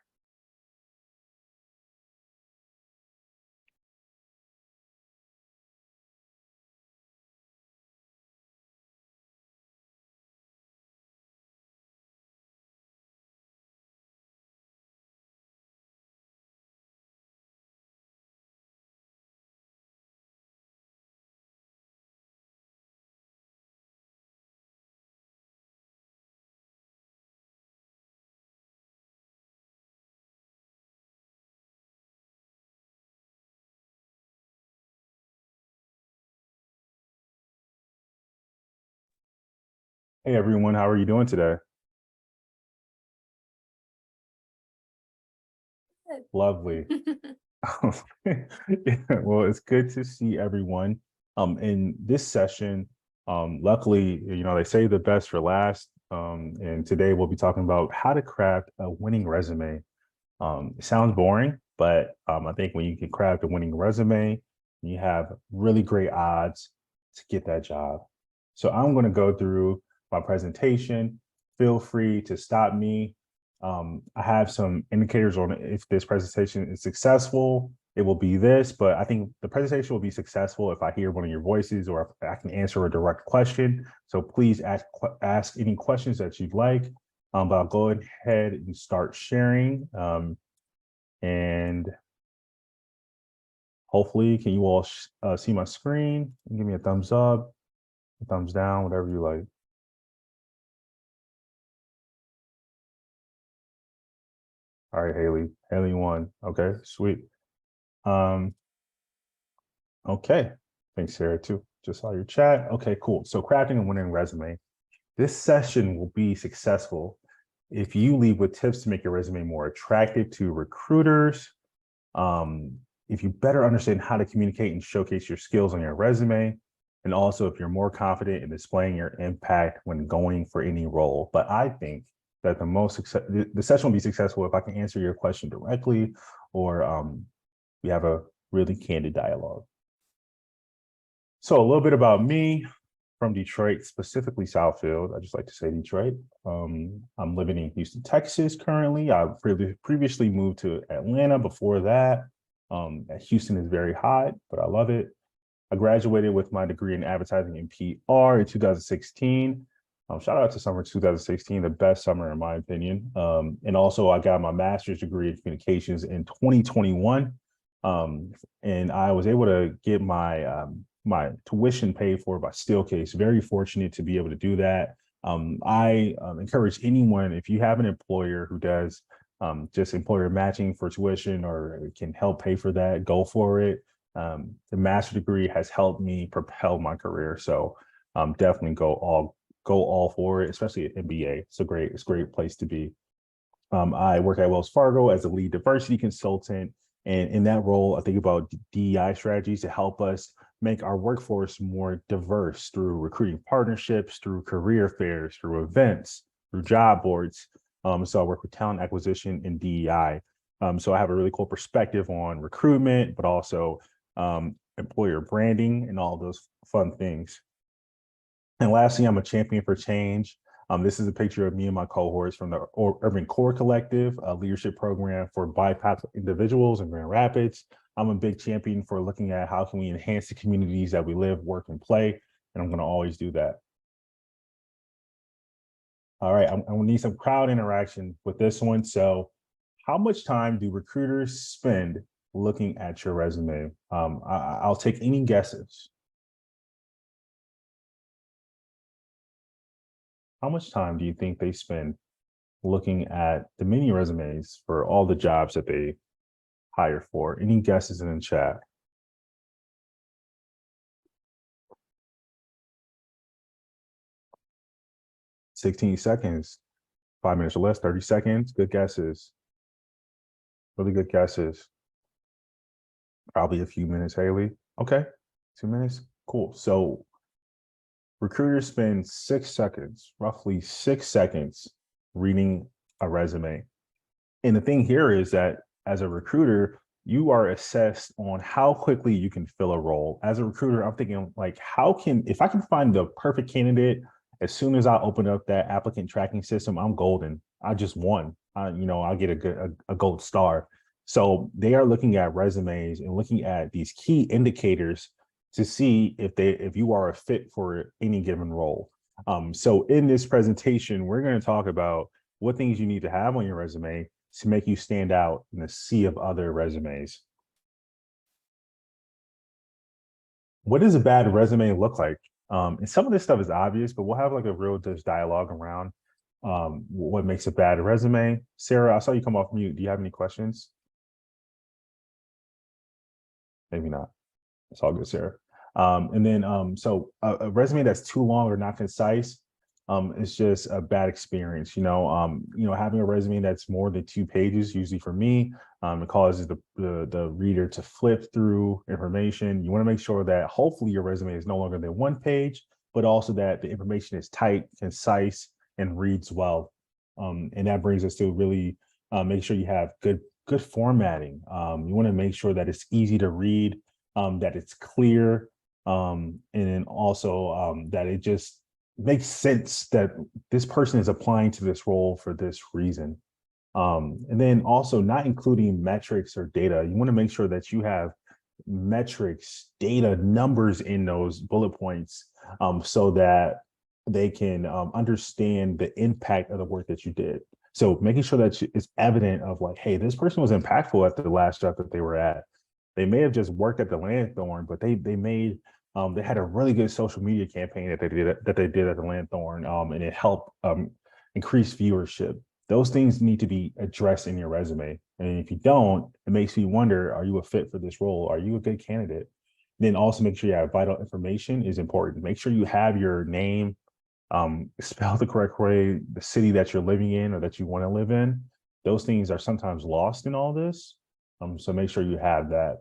Hey everyone, how are you doing today? Lovely. Yeah, well, it's good to see everyone in this session. Luckily, they say the best for last. And today we'll be talking about how to craft a winning resume. It sounds boring, but I think when you can craft a winning resume, you have really great odds to get that job. So I'm going to go through my presentation. Feel free to stop me. I have some indicators on if this presentation is successful, it will be this, but I think the presentation will be successful if I hear one of your voices or if I can answer a direct question. So please ask any questions that you'd like, but I'll go ahead and start sharing. And Hopefully, can you all see my screen? Give me a thumbs up, a thumbs down, whatever you like. All right, Haley. Haley won. Okay, sweet. Okay. Thanks, Sarah, too. Just saw your chat. Okay, cool. So crafting a winning resume. This session will be successful if you leave with tips to make your resume more attractive to recruiters. If you better understand how to communicate and showcase your skills on your resume, and also if you're more confident in displaying your impact when going for any role. But I think that the session will be successful if I can answer your question directly, or we have a really candid dialogue. So a little bit about me. From Detroit, specifically Southfield. I just like to say Detroit. I'm living in Houston, Texas currently. I previously moved to Atlanta before that. Houston is very hot, but I love it. I graduated with my degree in advertising and PR in 2016. Shout out to summer 2016, the best summer in my opinion. And also I got my master's degree in communications in 2021. And I was able to get my tuition paid for by Steelcase. Very fortunate to be able to do that. I encourage anyone, if you have an employer who does just employer matching for tuition or can help pay for that, go for it. The master's degree has helped me propel my career. So definitely go all for it, especially at MBA. It's a great place to be. I work at Wells Fargo as a lead diversity consultant. And in that role, I think about DEI strategies to help us make our workforce more diverse through recruiting partnerships, through career fairs, through events, through job boards. So I work with talent acquisition and DEI. So I have a really cool perspective on recruitment, but also employer branding and all those fun things. And lastly, I'm a champion for change. This is a picture of me and my cohorts from the Urban Core Collective, a leadership program for BIPOC individuals in Grand Rapids. I'm a big champion for looking at how can we enhance the communities that we live, work, and play, and I'm going to always do that. All right, I'm going to need some crowd interaction with this one. So how much time do recruiters spend looking at your resume? I'll take any guesses. How much time do you think they spend looking at the many resumes for all the jobs that they hire for? Any guesses in the chat? "16 seconds, 5 minutes or less, 30 seconds. Good guesses. Really good guesses. Probably a few minutes, Haley. Okay, 2 minutes. Cool. So recruiters spend 6 seconds, roughly 6 seconds, reading a resume. And the thing here is that as a recruiter, you are assessed on how quickly you can fill a role. As a recruiter, I'm thinking like, if I can find the perfect candidate, as soon as I open up that applicant tracking system, I'm golden. I just won. I'll get a gold star. So they are looking at resumes and looking at these key indicators to see if you are a fit for any given role. So in this presentation, we're going to talk about what things you need to have on your resume to make you stand out in a sea of other resumes. What does a bad resume look like? And some of this stuff is obvious, but we'll have like a real just dialogue around what makes a bad resume. Sarah, I saw you come off mute. Do you have any questions? Maybe not. It's all good, Sarah. So a resume that's too long or not concise, it's just a bad experience. Having a resume that's more than 2 pages, usually for me, it causes the reader to flip through information. You want to make sure that hopefully your resume is no longer than 1 page, but also that the information is tight, concise, and reads well. And that brings us to really make sure you have good formatting. You want to make sure that it's easy to read, that it's clear, and then also that it just makes sense that this person is applying to this role for this reason. And then also not including metrics or data. You want to make sure that you have metrics, data, numbers in those bullet points, so that they can understand the impact of the work that you did. So making sure that it's evident of like, hey, this person was impactful at the last job that they were at. They may have just worked at the Lanthorn, but they had a really good social media campaign that they did at the Lanthorn, and it helped increase viewership. Those things need to be addressed in your resume. And if you don't, it makes me wonder, are you a fit for this role? Are you a good candidate? Then also make sure you have vital information is important. Make sure you have your name spelled the correct way, the city that you're living in or that you want to live in. Those things are sometimes lost in all this. So make sure you have that.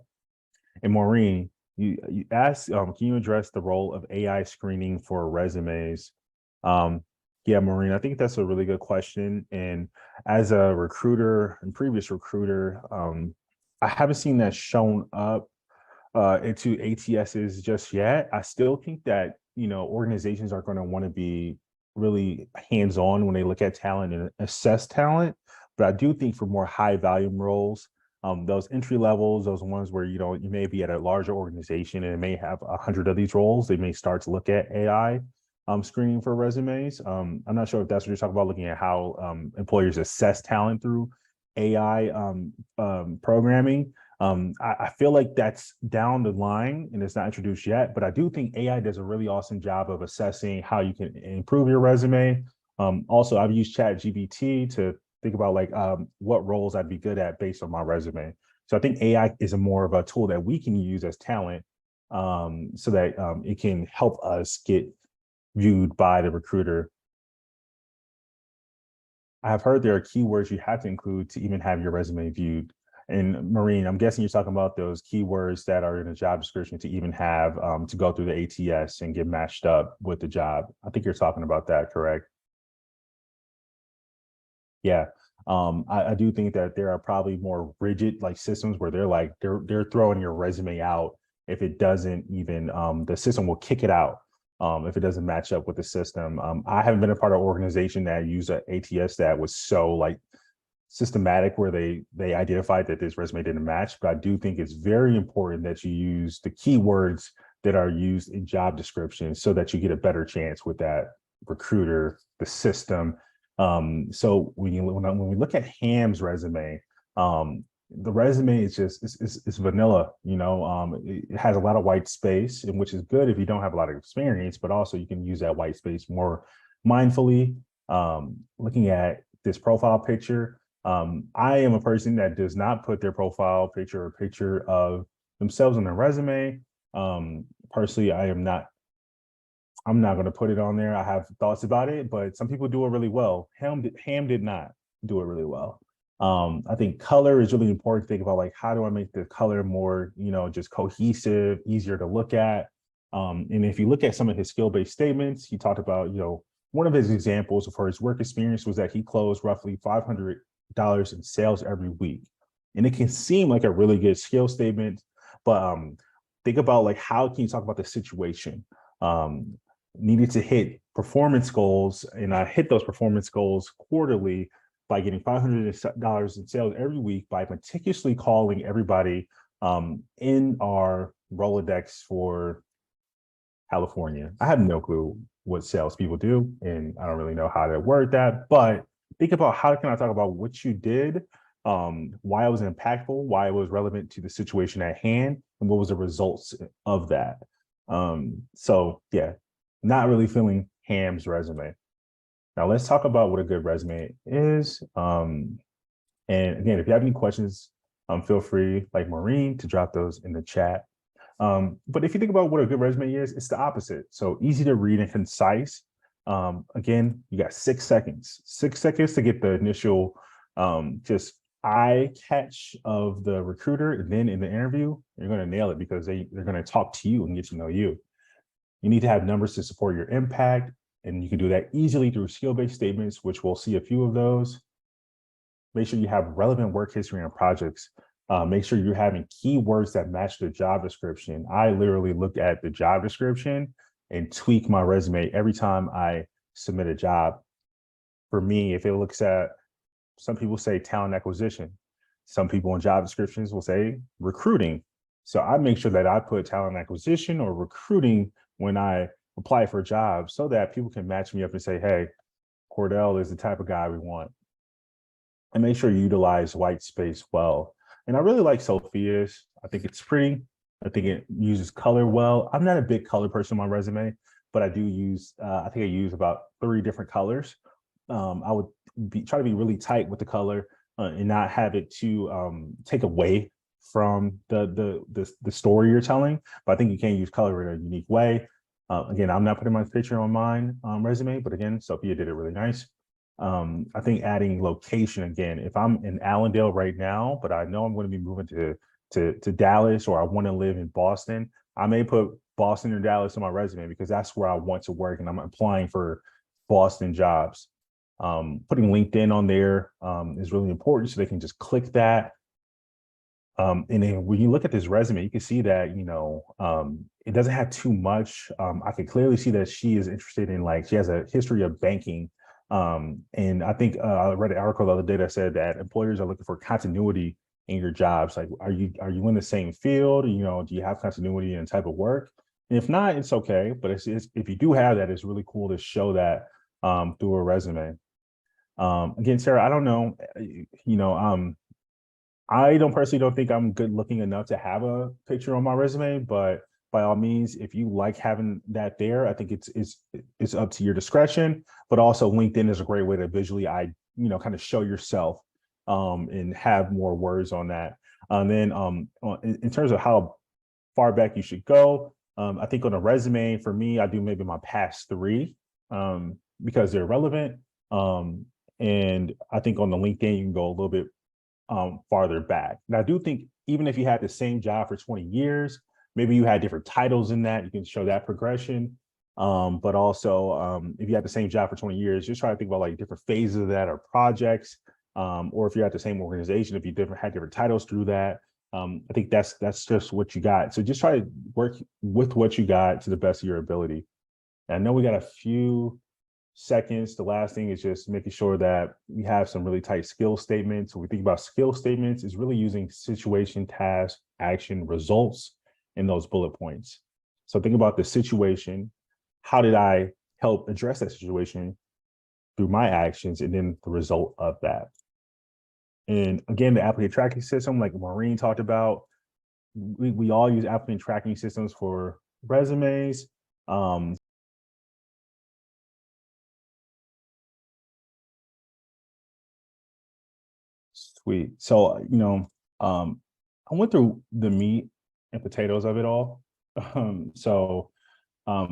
And Maureen, you asked, can you address the role of AI screening for resumes? Yeah, Maureen, I think that's a really good question. And as a recruiter and previous recruiter, I haven't seen that shown up into ATSs just yet. I still think that, organizations are going to want to be really hands-on when they look at talent and assess talent. But I do think for more high volume roles, those entry levels, those ones where, you may be at a larger organization and it may have 100 of these roles, they may start to look at AI screening for resumes. I'm not sure if that's what you're talking about, looking at how employers assess talent through AI programming. I feel like that's down the line and it's not introduced yet, but I do think AI does a really awesome job of assessing how you can improve your resume. Also, I've used ChatGPT to think about what roles I'd be good at based on my resume. So I think AI is more of a tool that we can use as talent so that it can help us get viewed by the recruiter. I've heard there are keywords you have to include to even have your resume viewed. And Maureen, I'm guessing you're talking about those keywords that are in a job description to even have to go through the ATS and get matched up with the job. I think you're talking about that, correct? Yeah. I do think that there are probably more rigid systems where they're throwing your resume out if it doesn't even the system will kick it out if it doesn't match up with the system. I haven't been a part of an organization that used an ATS that was so systematic where they identified that this resume didn't match, but I do think it's very important that you use the keywords that are used in job descriptions so that you get a better chance with that recruiter, the system. So when we look at Ham's resume, the resume is just it's vanilla, it has a lot of white space, and which is good if you don't have a lot of experience, but also you can use that white space more mindfully. Looking at this profile picture, I am a person that does not put their profile picture or picture of themselves on their resume. Personally, I'm not going to put it on there. I have thoughts about it, but some people do it really well. Ham did not do it really well. I think color is really important to think about, how do I make the color more, just cohesive, easier to look at. And if you look at some of his skill-based statements, he talked about, one of his examples for his work experience was that he closed roughly $500 in sales every week. And it can seem like a really good skill statement, but think about how can you talk about the situation? Needed to hit performance goals, and I hit those performance goals quarterly by getting $500 in sales every week by meticulously calling everybody in our Rolodex for California. I have no clue what salespeople do, and I don't really know how to word that, but think about how can I talk about what you did, why it was impactful, why it was relevant to the situation at hand, and what was the results of that. So yeah, not really feeling Ham's resume. Now let's talk about what a good resume is. And again, if you have any questions, feel free, like Maureen, to drop those in the chat. But if you think about what a good resume is, it's the opposite. So easy to read and concise. Again, you got 6 seconds. 6 seconds to get the initial just eye catch of the recruiter. And then in the interview, you're going to nail it because they're going to talk to you and get to know you. You need to have numbers to support your impact. And you can do that easily through skill-based statements, which we'll see a few of those. Make sure you have relevant work history and projects. Make sure you're having keywords that match the job description. I literally look at the job description and tweak my resume every time I submit a job. For me, if it looks at, some people say talent acquisition. Some people in job descriptions will say recruiting. So I make sure that I put talent acquisition or recruiting when I apply for a job so that people can match me up and say, hey, Cordell is the type of guy we want. And make sure you utilize white space well. And I really like Sophia's. I think it's pretty. I think it uses color well. I'm not a big color person on my resume, but I do use, I think I use about 3 different colors. I would try to be really tight with the color and not have it to take away from the story you're telling. But I think you can use color in a unique way. Again, I'm not putting my picture on mine resume, but again, Sophia did it really nice. I think adding location again, if I'm in Allendale right now, but I know I'm going to be moving to Dallas, or I want to live in Boston, I may put Boston or Dallas on my resume because that's where I want to work and I'm applying for Boston jobs. Putting LinkedIn on there is really important so they can just click that. And then when you look at this resume, you can see that, it doesn't have too much. I can clearly see that she is interested in, like, she has a history of banking. And I think I read an article the other day that said that employers are looking for continuity in your jobs. Like, are you in the same field? Do you have continuity in type of work? And if not, it's okay. But it's if you do have that, it's really cool to show that through a resume. Again, Sarah, I don't know, I don't think I'm good looking enough to have a picture on my resume, but by all means, if you like having that there, I think it's up to your discretion. But also LinkedIn is a great way to visually, kind of show yourself and have more words on that. And then in terms of how far back you should go, I think on a resume, for me, I do maybe my past 3 because they're relevant. And I think on the LinkedIn, you can go a little bit farther back. And I do think even if you had the same job for 20 years, maybe you had different titles in that, you can show that progression. But also if you had the same job for 20 years, just try to think about like different phases of that or projects. Or if you're at the same organization, if you had different titles through that. I think that's just what you got. So just try to work with what you got to the best of your ability. And I know we got a few seconds. The last thing is just making sure that we have some really tight skill statements. When we think about skill statements, is really using situation, task, action, results in those bullet points. So think about the situation. How did I help address that situation through my actions, and then the result of that? And again, the applicant tracking system, like Maureen talked about, we all use applicant tracking systems for resumes. Sweet. So, I went through the meat and potatoes of it all. The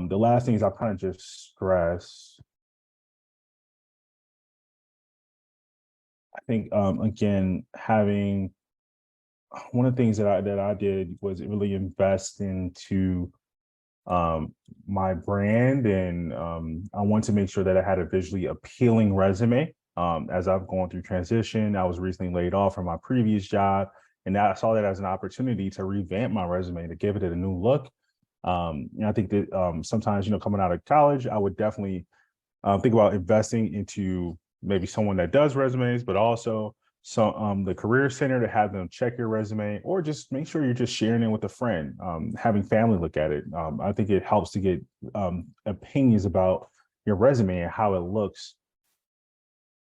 last thing is I'll kind of just stress. I think, again, having one of the things that I did was really invest into my brand, and I want to make sure that I had a visually appealing resume. As I've gone through transition, I was recently laid off from my previous job, and now I saw that as an opportunity to revamp my resume, to give it a new look. And I think that sometimes, coming out of college, I would definitely think about investing into maybe someone that does resumes, but also the career center to have them check your resume, or just make sure you're just sharing it with a friend, having family look at it. I think it helps to get opinions about your resume and how it looks.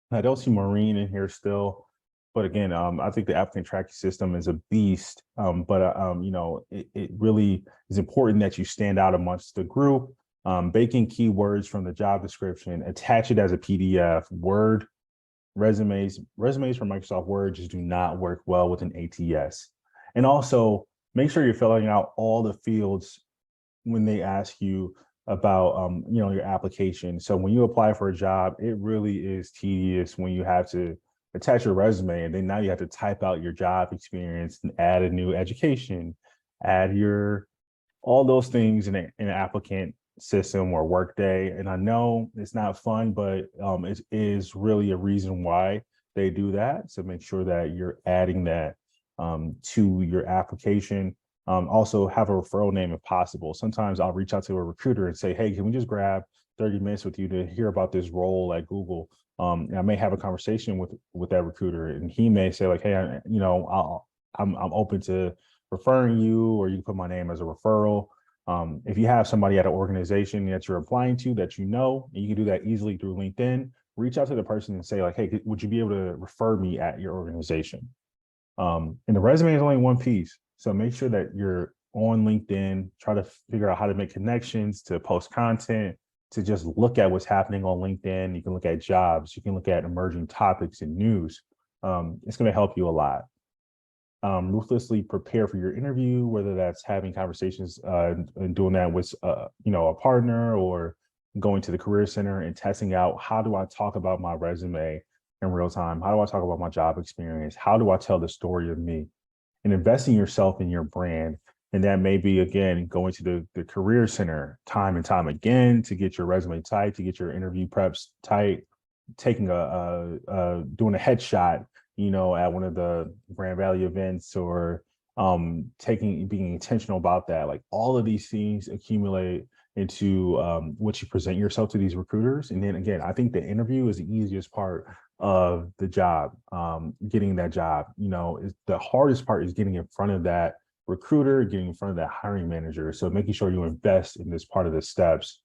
I don't see Maureen in here still, but again, I think the applicant tracking system is a beast. It really is important that you stand out amongst the group. Baking keywords from the job description, attach it as a PDF. Word resumes from Microsoft Word just do not work well with an ATS. And also make sure you're filling out all the fields when they ask you about your application. So when you apply for a job, it really is tedious when you have to attach your resume and then now you have to type out your job experience and add a new education, add all those things in an applicant system or Workday. And I know it's not fun, but it is really a reason why they do that. So make sure that you're adding that to your application. Also have a referral name if possible. Sometimes I'll reach out to a recruiter and say, hey, can we just grab 30 minutes with you to hear about this role at Google? And I may have a conversation with that recruiter, and he may say like, hey, I'm open to referring you, or you can put my name as a referral. If you have somebody at an organization that you're applying to that and you can do that easily through LinkedIn, reach out to the person and say like, hey, would you be able to refer me at your organization? And the resume is only one piece. So make sure that you're on LinkedIn, try to figure out how to make connections, to post content, to just look at what's happening on LinkedIn. You can look at jobs, you can look at emerging topics and news. It's going to help you a lot. Ruthlessly prepare for your interview, whether that's having conversations and doing that with a partner, or going to the career center and testing out, how do I talk about my resume in real time? How do I talk about my job experience? How do I tell the story of me? And investing yourself in your brand. And that may be, again, going to the career center time and time again to get your resume tight, to get your interview preps tight, taking doing a headshot, at one of the Grand Valley events, or being intentional about that. Like, all of these things accumulate into what you present yourself to these recruiters. And then again, I think the interview is the easiest part of the job. Getting that job, is the hardest part, is getting in front of that recruiter, getting in front of that hiring manager. So making sure you invest in this part of the steps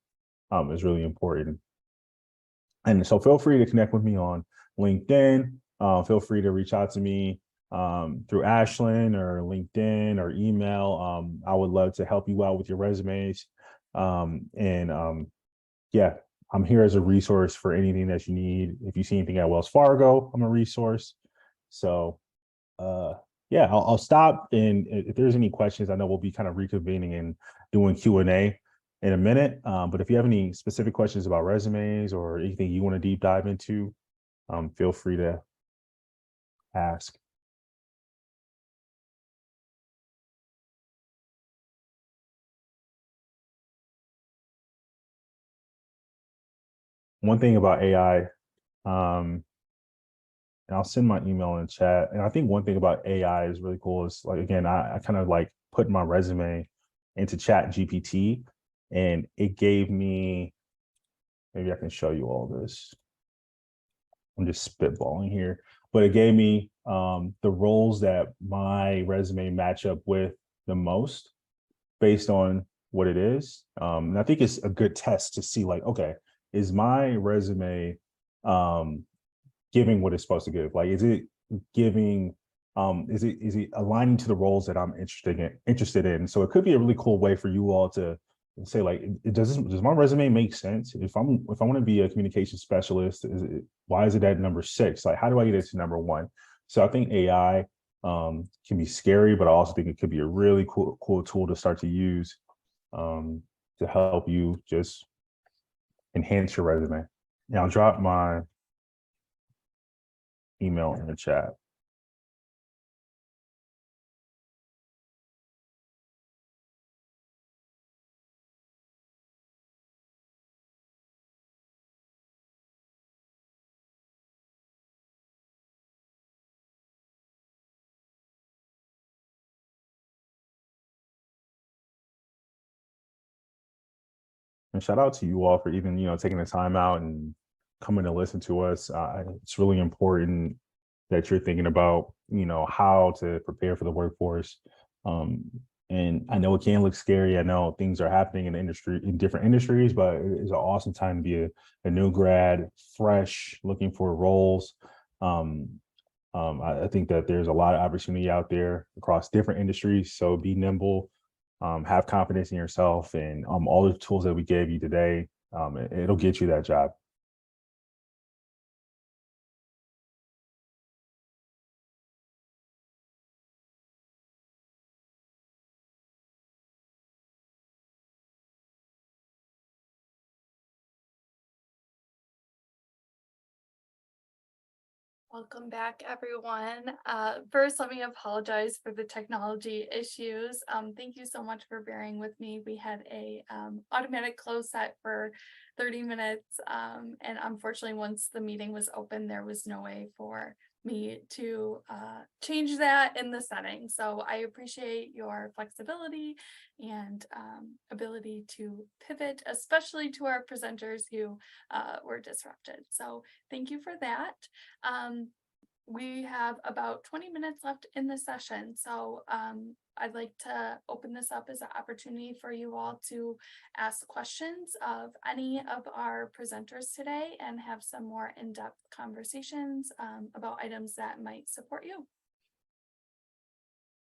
is really important. And so feel free to connect with me on LinkedIn. Feel free to reach out to me through Ashlyn or LinkedIn or email. I would love to help you out with your resumes. Yeah, I'm here as a resource for anything that you need. If you see anything at Wells Fargo, I'm a resource. So yeah, I'll stop. And if there's any questions, I know we'll be kind of reconvening and doing Q&A in a minute. But if you have any specific questions about resumes or anything you want to deep dive into, feel free to ask. One thing about AI, and I'll send my email in chat. And I think one thing about AI is really cool is, like, again, I kind of like put my resume into Chat GPT, and it gave me, maybe I can show you all this. I'm just spitballing here, but it gave me the roles that my resume match up with the most based on what it is. And I think it's a good test to see, like, okay, is my resume giving what it's supposed to give? Like, is it giving, is it aligning to the roles that I'm interested in? So it could be a really cool way for you all to say, like, does my resume make sense? If I want to be a communication specialist, why is it at number 6? Like, how do I get it to number 1? So I think AI can be scary, but I also think it could be a really cool tool to start to use to help you just enhance your resume. Now, I'll drop my email in the chat. And shout out to you all for even, taking the time out and coming to listen to us. It's really important that you're thinking about, how to prepare for the workforce. And I know it can look scary. I know things are happening in the industry, in different industries, but it's an awesome time to be a new grad, fresh, looking for roles. I think that there's a lot of opportunity out there across different industries. So be nimble, have confidence in yourself, and all the tools that we gave you today, it'll get you that job. Welcome back, everyone. First, let me apologize for the technology issues. Thank you so much for bearing with me. We had a automatic close set for 30 minutes. And unfortunately, once the meeting was open, there was no way for me to change that in the settings. So I appreciate your flexibility and ability to pivot, especially to our presenters who were disrupted. So thank you for that. We have about 20 minutes left in the session. So I'd like to open this up as an opportunity for you all to ask questions of any of our presenters today and have some more in-depth conversations about items that might support you.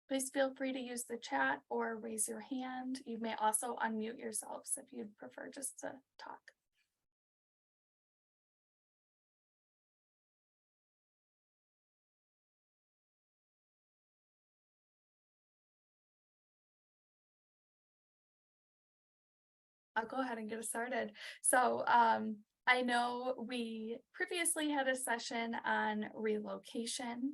Please feel free to use the chat or raise your hand. You may also unmute yourselves if you'd prefer just to talk. I'll go ahead and get us started. So I know we previously had a session on relocation.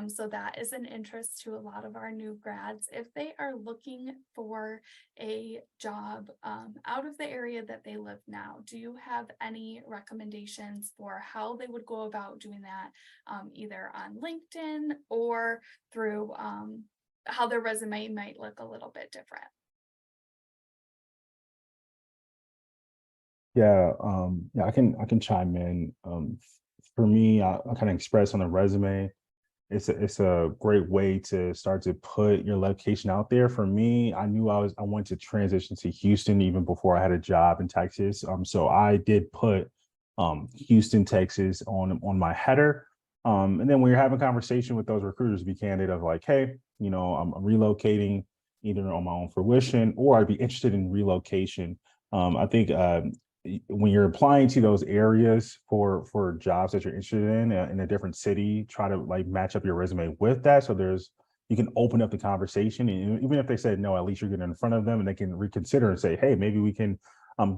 So that is an interest to a lot of our new grads. If they are looking for a job out of the area that they live now, do you have any recommendations for how they would go about doing that, either on LinkedIn or through how their resume might look a little bit different? Yeah, I can chime in. For me, I kind of express on the resume. It's a great way to start to put your location out there. For me, I knew I wanted to transition to Houston even before I had a job in Texas. So I did put Houston, Texas on my header. And then when you're having a conversation with those recruiters, be candid of like, hey, I'm relocating either on my own fruition or I'd be interested in relocation. I think when you're applying to those areas for jobs that you're interested in a different city, try to like match up your resume with that. So you can open up the conversation, and even if they said no, at least you're getting in front of them and they can reconsider and say, hey, maybe we can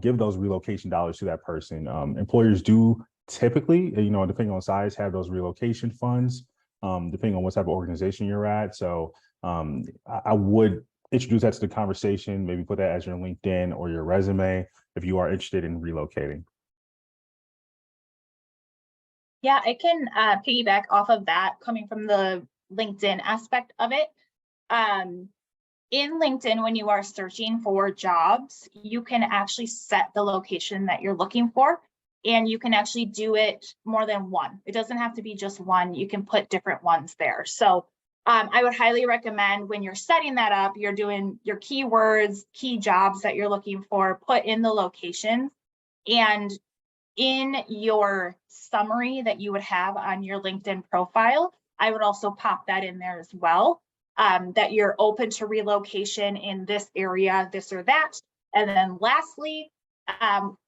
give those relocation dollars to that person. Employers do typically, depending on size, have those relocation funds, depending on what type of organization you're at. So I would introduce that to the conversation, maybe put that as your LinkedIn or your resume if you are interested in relocating. Yeah, I can piggyback off of that coming from the LinkedIn aspect of it. In LinkedIn, when you are searching for jobs, you can actually set the location that you're looking for, and you can actually do it more than one. It doesn't have to be just one. You can put different ones there. So I would highly recommend when you're setting that up, you're doing your keywords, key jobs that you're looking for, put in the location, and in your summary that you would have on your LinkedIn profile, I would also pop that in there as well, that you're open to relocation in this area, this or that. And then lastly,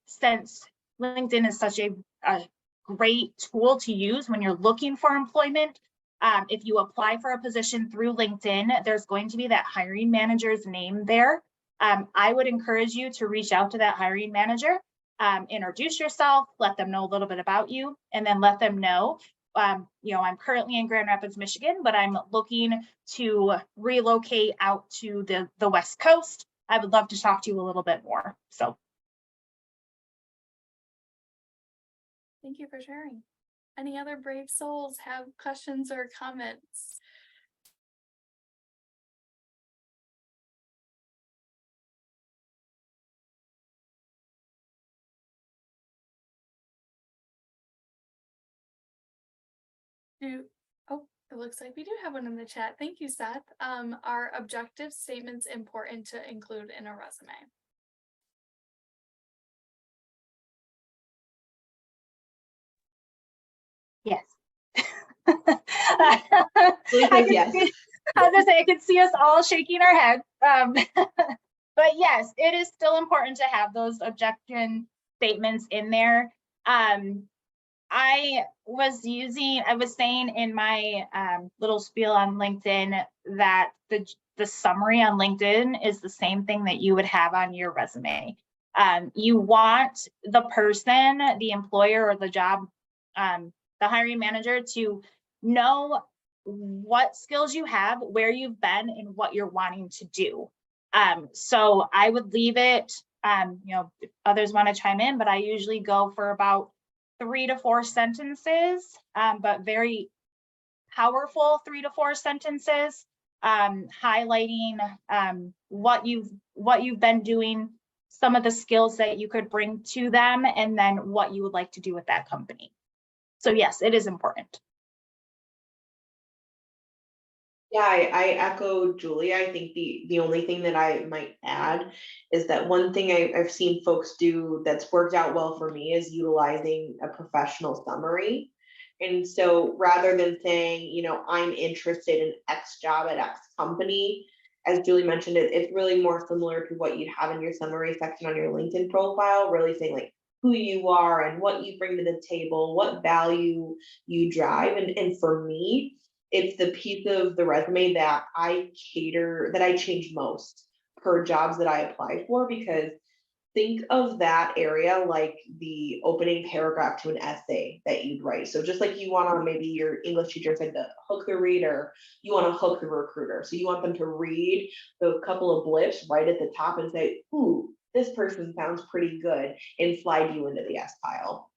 since LinkedIn is such a great tool to use when you're looking for employment, if you apply for a position through LinkedIn, there's going to be that hiring manager's name there. I would encourage you to reach out to that hiring manager, introduce yourself, let them know a little bit about you, and then let them know, I'm currently in Grand Rapids, Michigan, but I'm looking to relocate out to the West Coast. I would love to talk to you a little bit more. So. Thank you for sharing. Any other brave souls have questions or comments? Oh, it looks like we do have one in the chat. Thank you, Seth. Are objective statements important to include in a resume? Yes. Yes. I was gonna say, I could see us all shaking our head. But yes, it is still important to have those objection statements in there. I was saying in my little spiel on LinkedIn that the summary on LinkedIn is the same thing that you would have on your resume. You want the person, the employer or the job, the hiring manager to know what skills you have, where you've been, and what you're wanting to do. So I would leave it, if others want to chime in, but I usually go for about 3 to 4 sentences, but very powerful 3 to 4 sentences, highlighting what you've been doing, some of the skills that you could bring to them, and then what you would like to do with that company. So yes, it is important. Yeah, I echo Julie. I think the only thing that I might add is that one thing I've seen folks do that's worked out well for me is utilizing a professional summary. And so rather than saying, you know, I'm interested in X job at X company, as Julie mentioned, it's really more similar to what you'd have in your summary section on your LinkedIn profile, really saying like who you are and what you bring to the table, what value you drive. And for me, it's the piece of the resume that I change most per jobs that I apply for, because think of that area like the opening paragraph to an essay that you'd write. So just like you want to, maybe your English teacher said to hook the reader, you want to hook the recruiter. So you want them to read the couple of blips right at the top and say, ooh, this person sounds pretty good, and slide you into the S pile.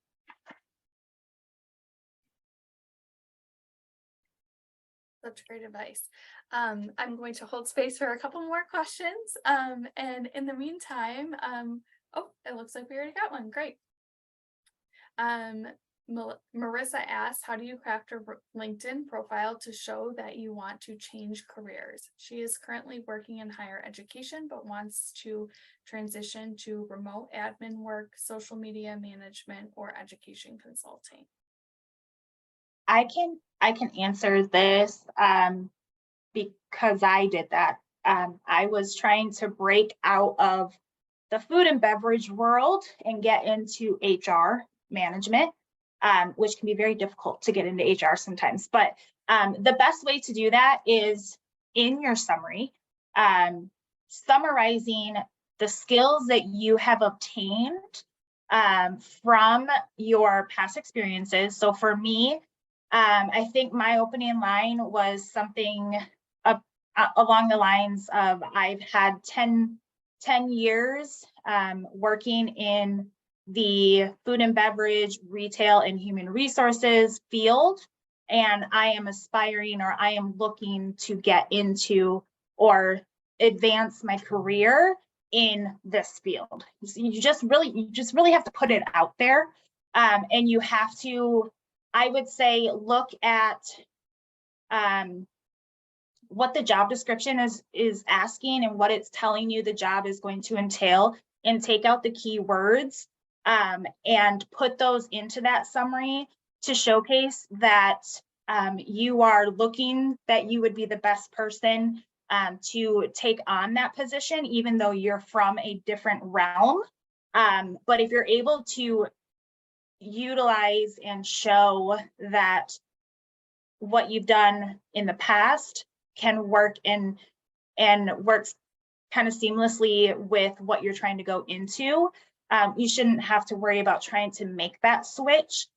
Such great advice. I'm going to hold space for a couple more questions. And in the meantime, oh, it looks like we already got one. Great. Marissa asks, how do you craft a LinkedIn profile to show that you want to change careers? She is currently working in higher education, but wants to transition to remote admin work, social media management, or education consulting. I can answer this because I did that. I was trying to break out of the food and beverage world and get into HR management, which can be very difficult to get into HR sometimes. But the best way to do that is in your summary, summarizing the skills that you have obtained from your past experiences. So for me, I think my opening line was something along the lines of, I've had 10 years working in the food and beverage, retail, and human resources field, and I am aspiring, or I am looking to get into or advance my career in this field. You just really have to put it out there, and you have to, I would say, look at what the job description is asking and what it's telling you the job is going to entail, and take out the keywords and put those into that summary to showcase that you are looking, that you would be the best person to take on that position, even though you're from a different realm. But if you're able to utilize and show that what you've done in the past can work and works kind of seamlessly with what you're trying to go into, you shouldn't have to worry about trying to make that switch.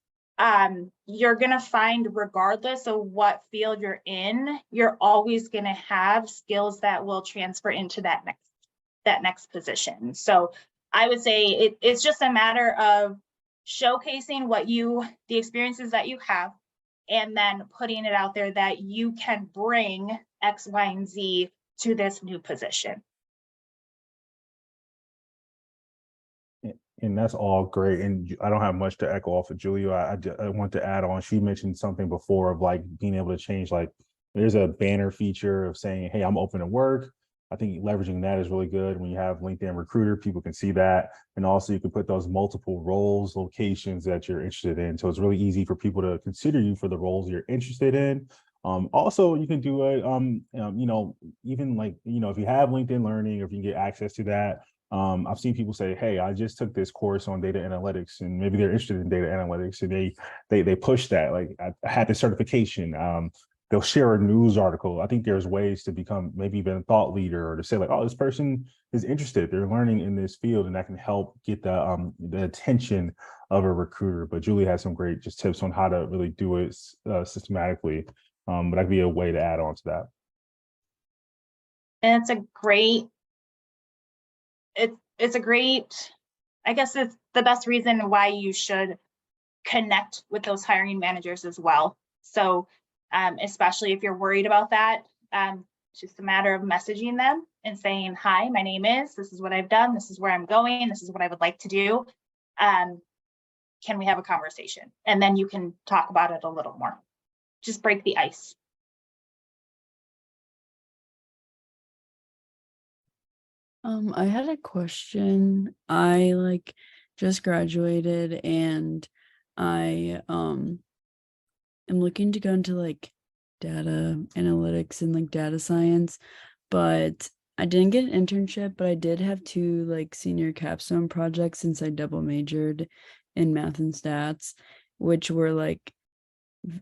You're going to find, regardless of what field you're in, you're always going to have skills that will transfer into that next position. So I would say it's just a matter of showcasing the experiences that you have, and then putting it out there that you can bring X, Y, and Z to this new position. And that's all great. And I don't have much to echo off of Julia. I want to add on. She mentioned something before of like being able to change, like there's a banner feature of saying, hey, I'm open to work. I think leveraging that is really good. When you have LinkedIn Recruiter, people can see that. And also you can put those multiple roles, locations that you're interested in. So it's really easy for people to consider you for the roles you're interested in. Also, you can do it, even like, if you have LinkedIn Learning, or if you can get access to that. I've seen people say, hey, I just took this course on data analytics, and maybe they're interested in data analytics, and they push that. Like, I had the certification. They'll share a news article. I think there's ways to become maybe even a thought leader, or to say like, oh, this person is interested. They're learning in this field, and that can help get the attention of a recruiter. But Julie has some great just tips on how to really do it systematically. But that could be a way to add on to that. And it's a great, I guess it's the best reason why you should connect with those hiring managers as well. So especially if you're worried about that, it's just a matter of messaging them and saying, hi, my name is, this is what I've done, this is where I'm going, this is what I would like to do. Can we have a conversation? And then you can talk about it a little more. Just break the ice. I had a question. I just graduated, and I am looking to go into like data analytics and like data science, but I didn't get an internship, but I did have 2 like senior capstone projects since I double majored in math and stats, which were like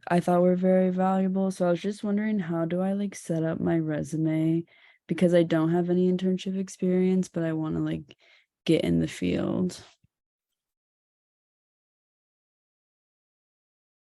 I thought were very valuable. So I was just wondering, how do I like set up my resume, because I don't have any internship experience, but I want to like get in the field.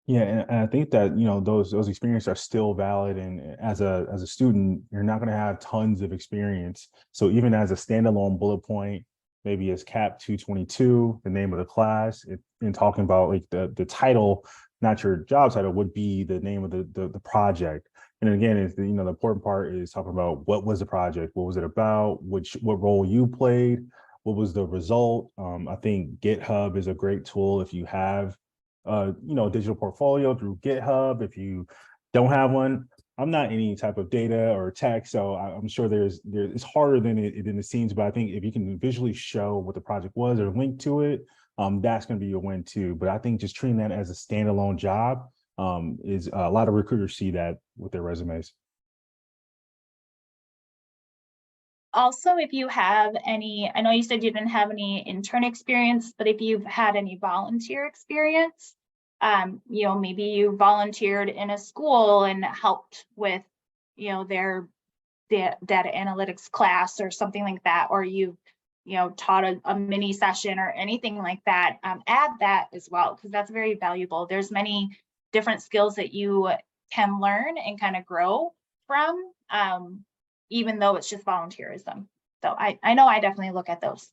Yeah, and I think that, those experiences are still valid. And as a student, you're not going to have tons of experience. So even as a standalone bullet point, maybe as Cap 222, the name of the class, in talking about like the title, not your job title, would be the name of the project. And again, it's the important part is talking about what was the project, what was it about, what role you played, what was the result. I think GitHub is a great tool if you have digital portfolio through GitHub. If you don't have one, I'm not any type of data or tech, so I'm sure it's harder than it seems. But I think if you can visually show what the project was or link to it, that's going to be a win too. But I think just treating that as a standalone job is a lot of recruiters see that with their resumes. Also, if you have any, I know you said you didn't have any intern experience, but if you've had any volunteer experience, maybe you volunteered in a school and helped with, their data analytics class or something like that, or you taught a mini session or anything like that, add that as well, because that's very valuable. There's many different skills that you can learn and kind of grow from, even though it's just volunteerism. So I know I definitely look at those.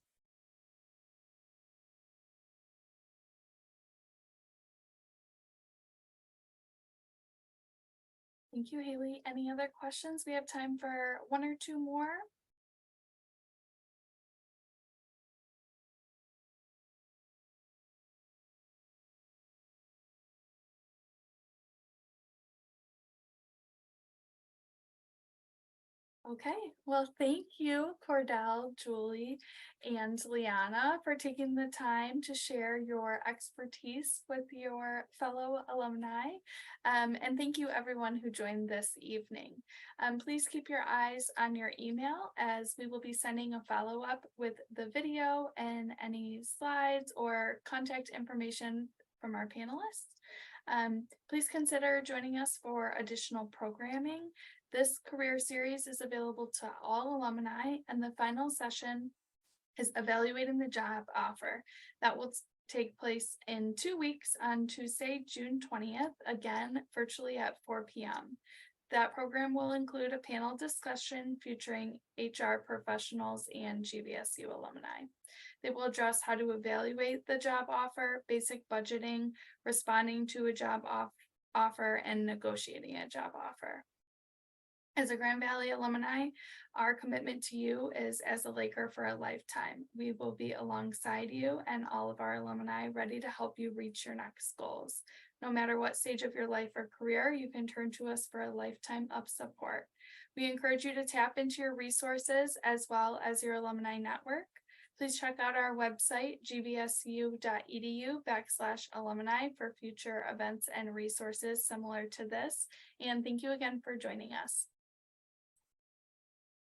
Thank you, Haley. Any other questions? We have time for 1 or 2 more. Okay, well, thank you, Cordell, Julie, and Liana, for taking the time to share your expertise with your fellow alumni. And thank you, everyone who joined this evening. Please keep your eyes on your email, as we will be sending a follow-up with the video and any slides or contact information from our panelists. Please consider joining us for additional programming. This career series is available to all alumni, and the final session is evaluating the job offer. That will take place in 2 weeks on Tuesday, June 20th, again, virtually at 4 p.m. That program will include a panel discussion featuring HR professionals and GVSU alumni. They will address how to evaluate the job offer, basic budgeting, responding to a job offer, and negotiating a job offer. As a Grand Valley alumni, our commitment to you is as a Laker for a lifetime. We will be alongside you and all of our alumni, ready to help you reach your next goals. No matter what stage of your life or career, you can turn to us for a lifetime of support. We encourage you to tap into your resources as well as your alumni network. Please check out our website, gvsu.edu/alumni, for future events and resources similar to this. And thank you again for joining us.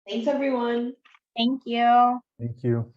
Thanks, everyone. Thank you. Thank you.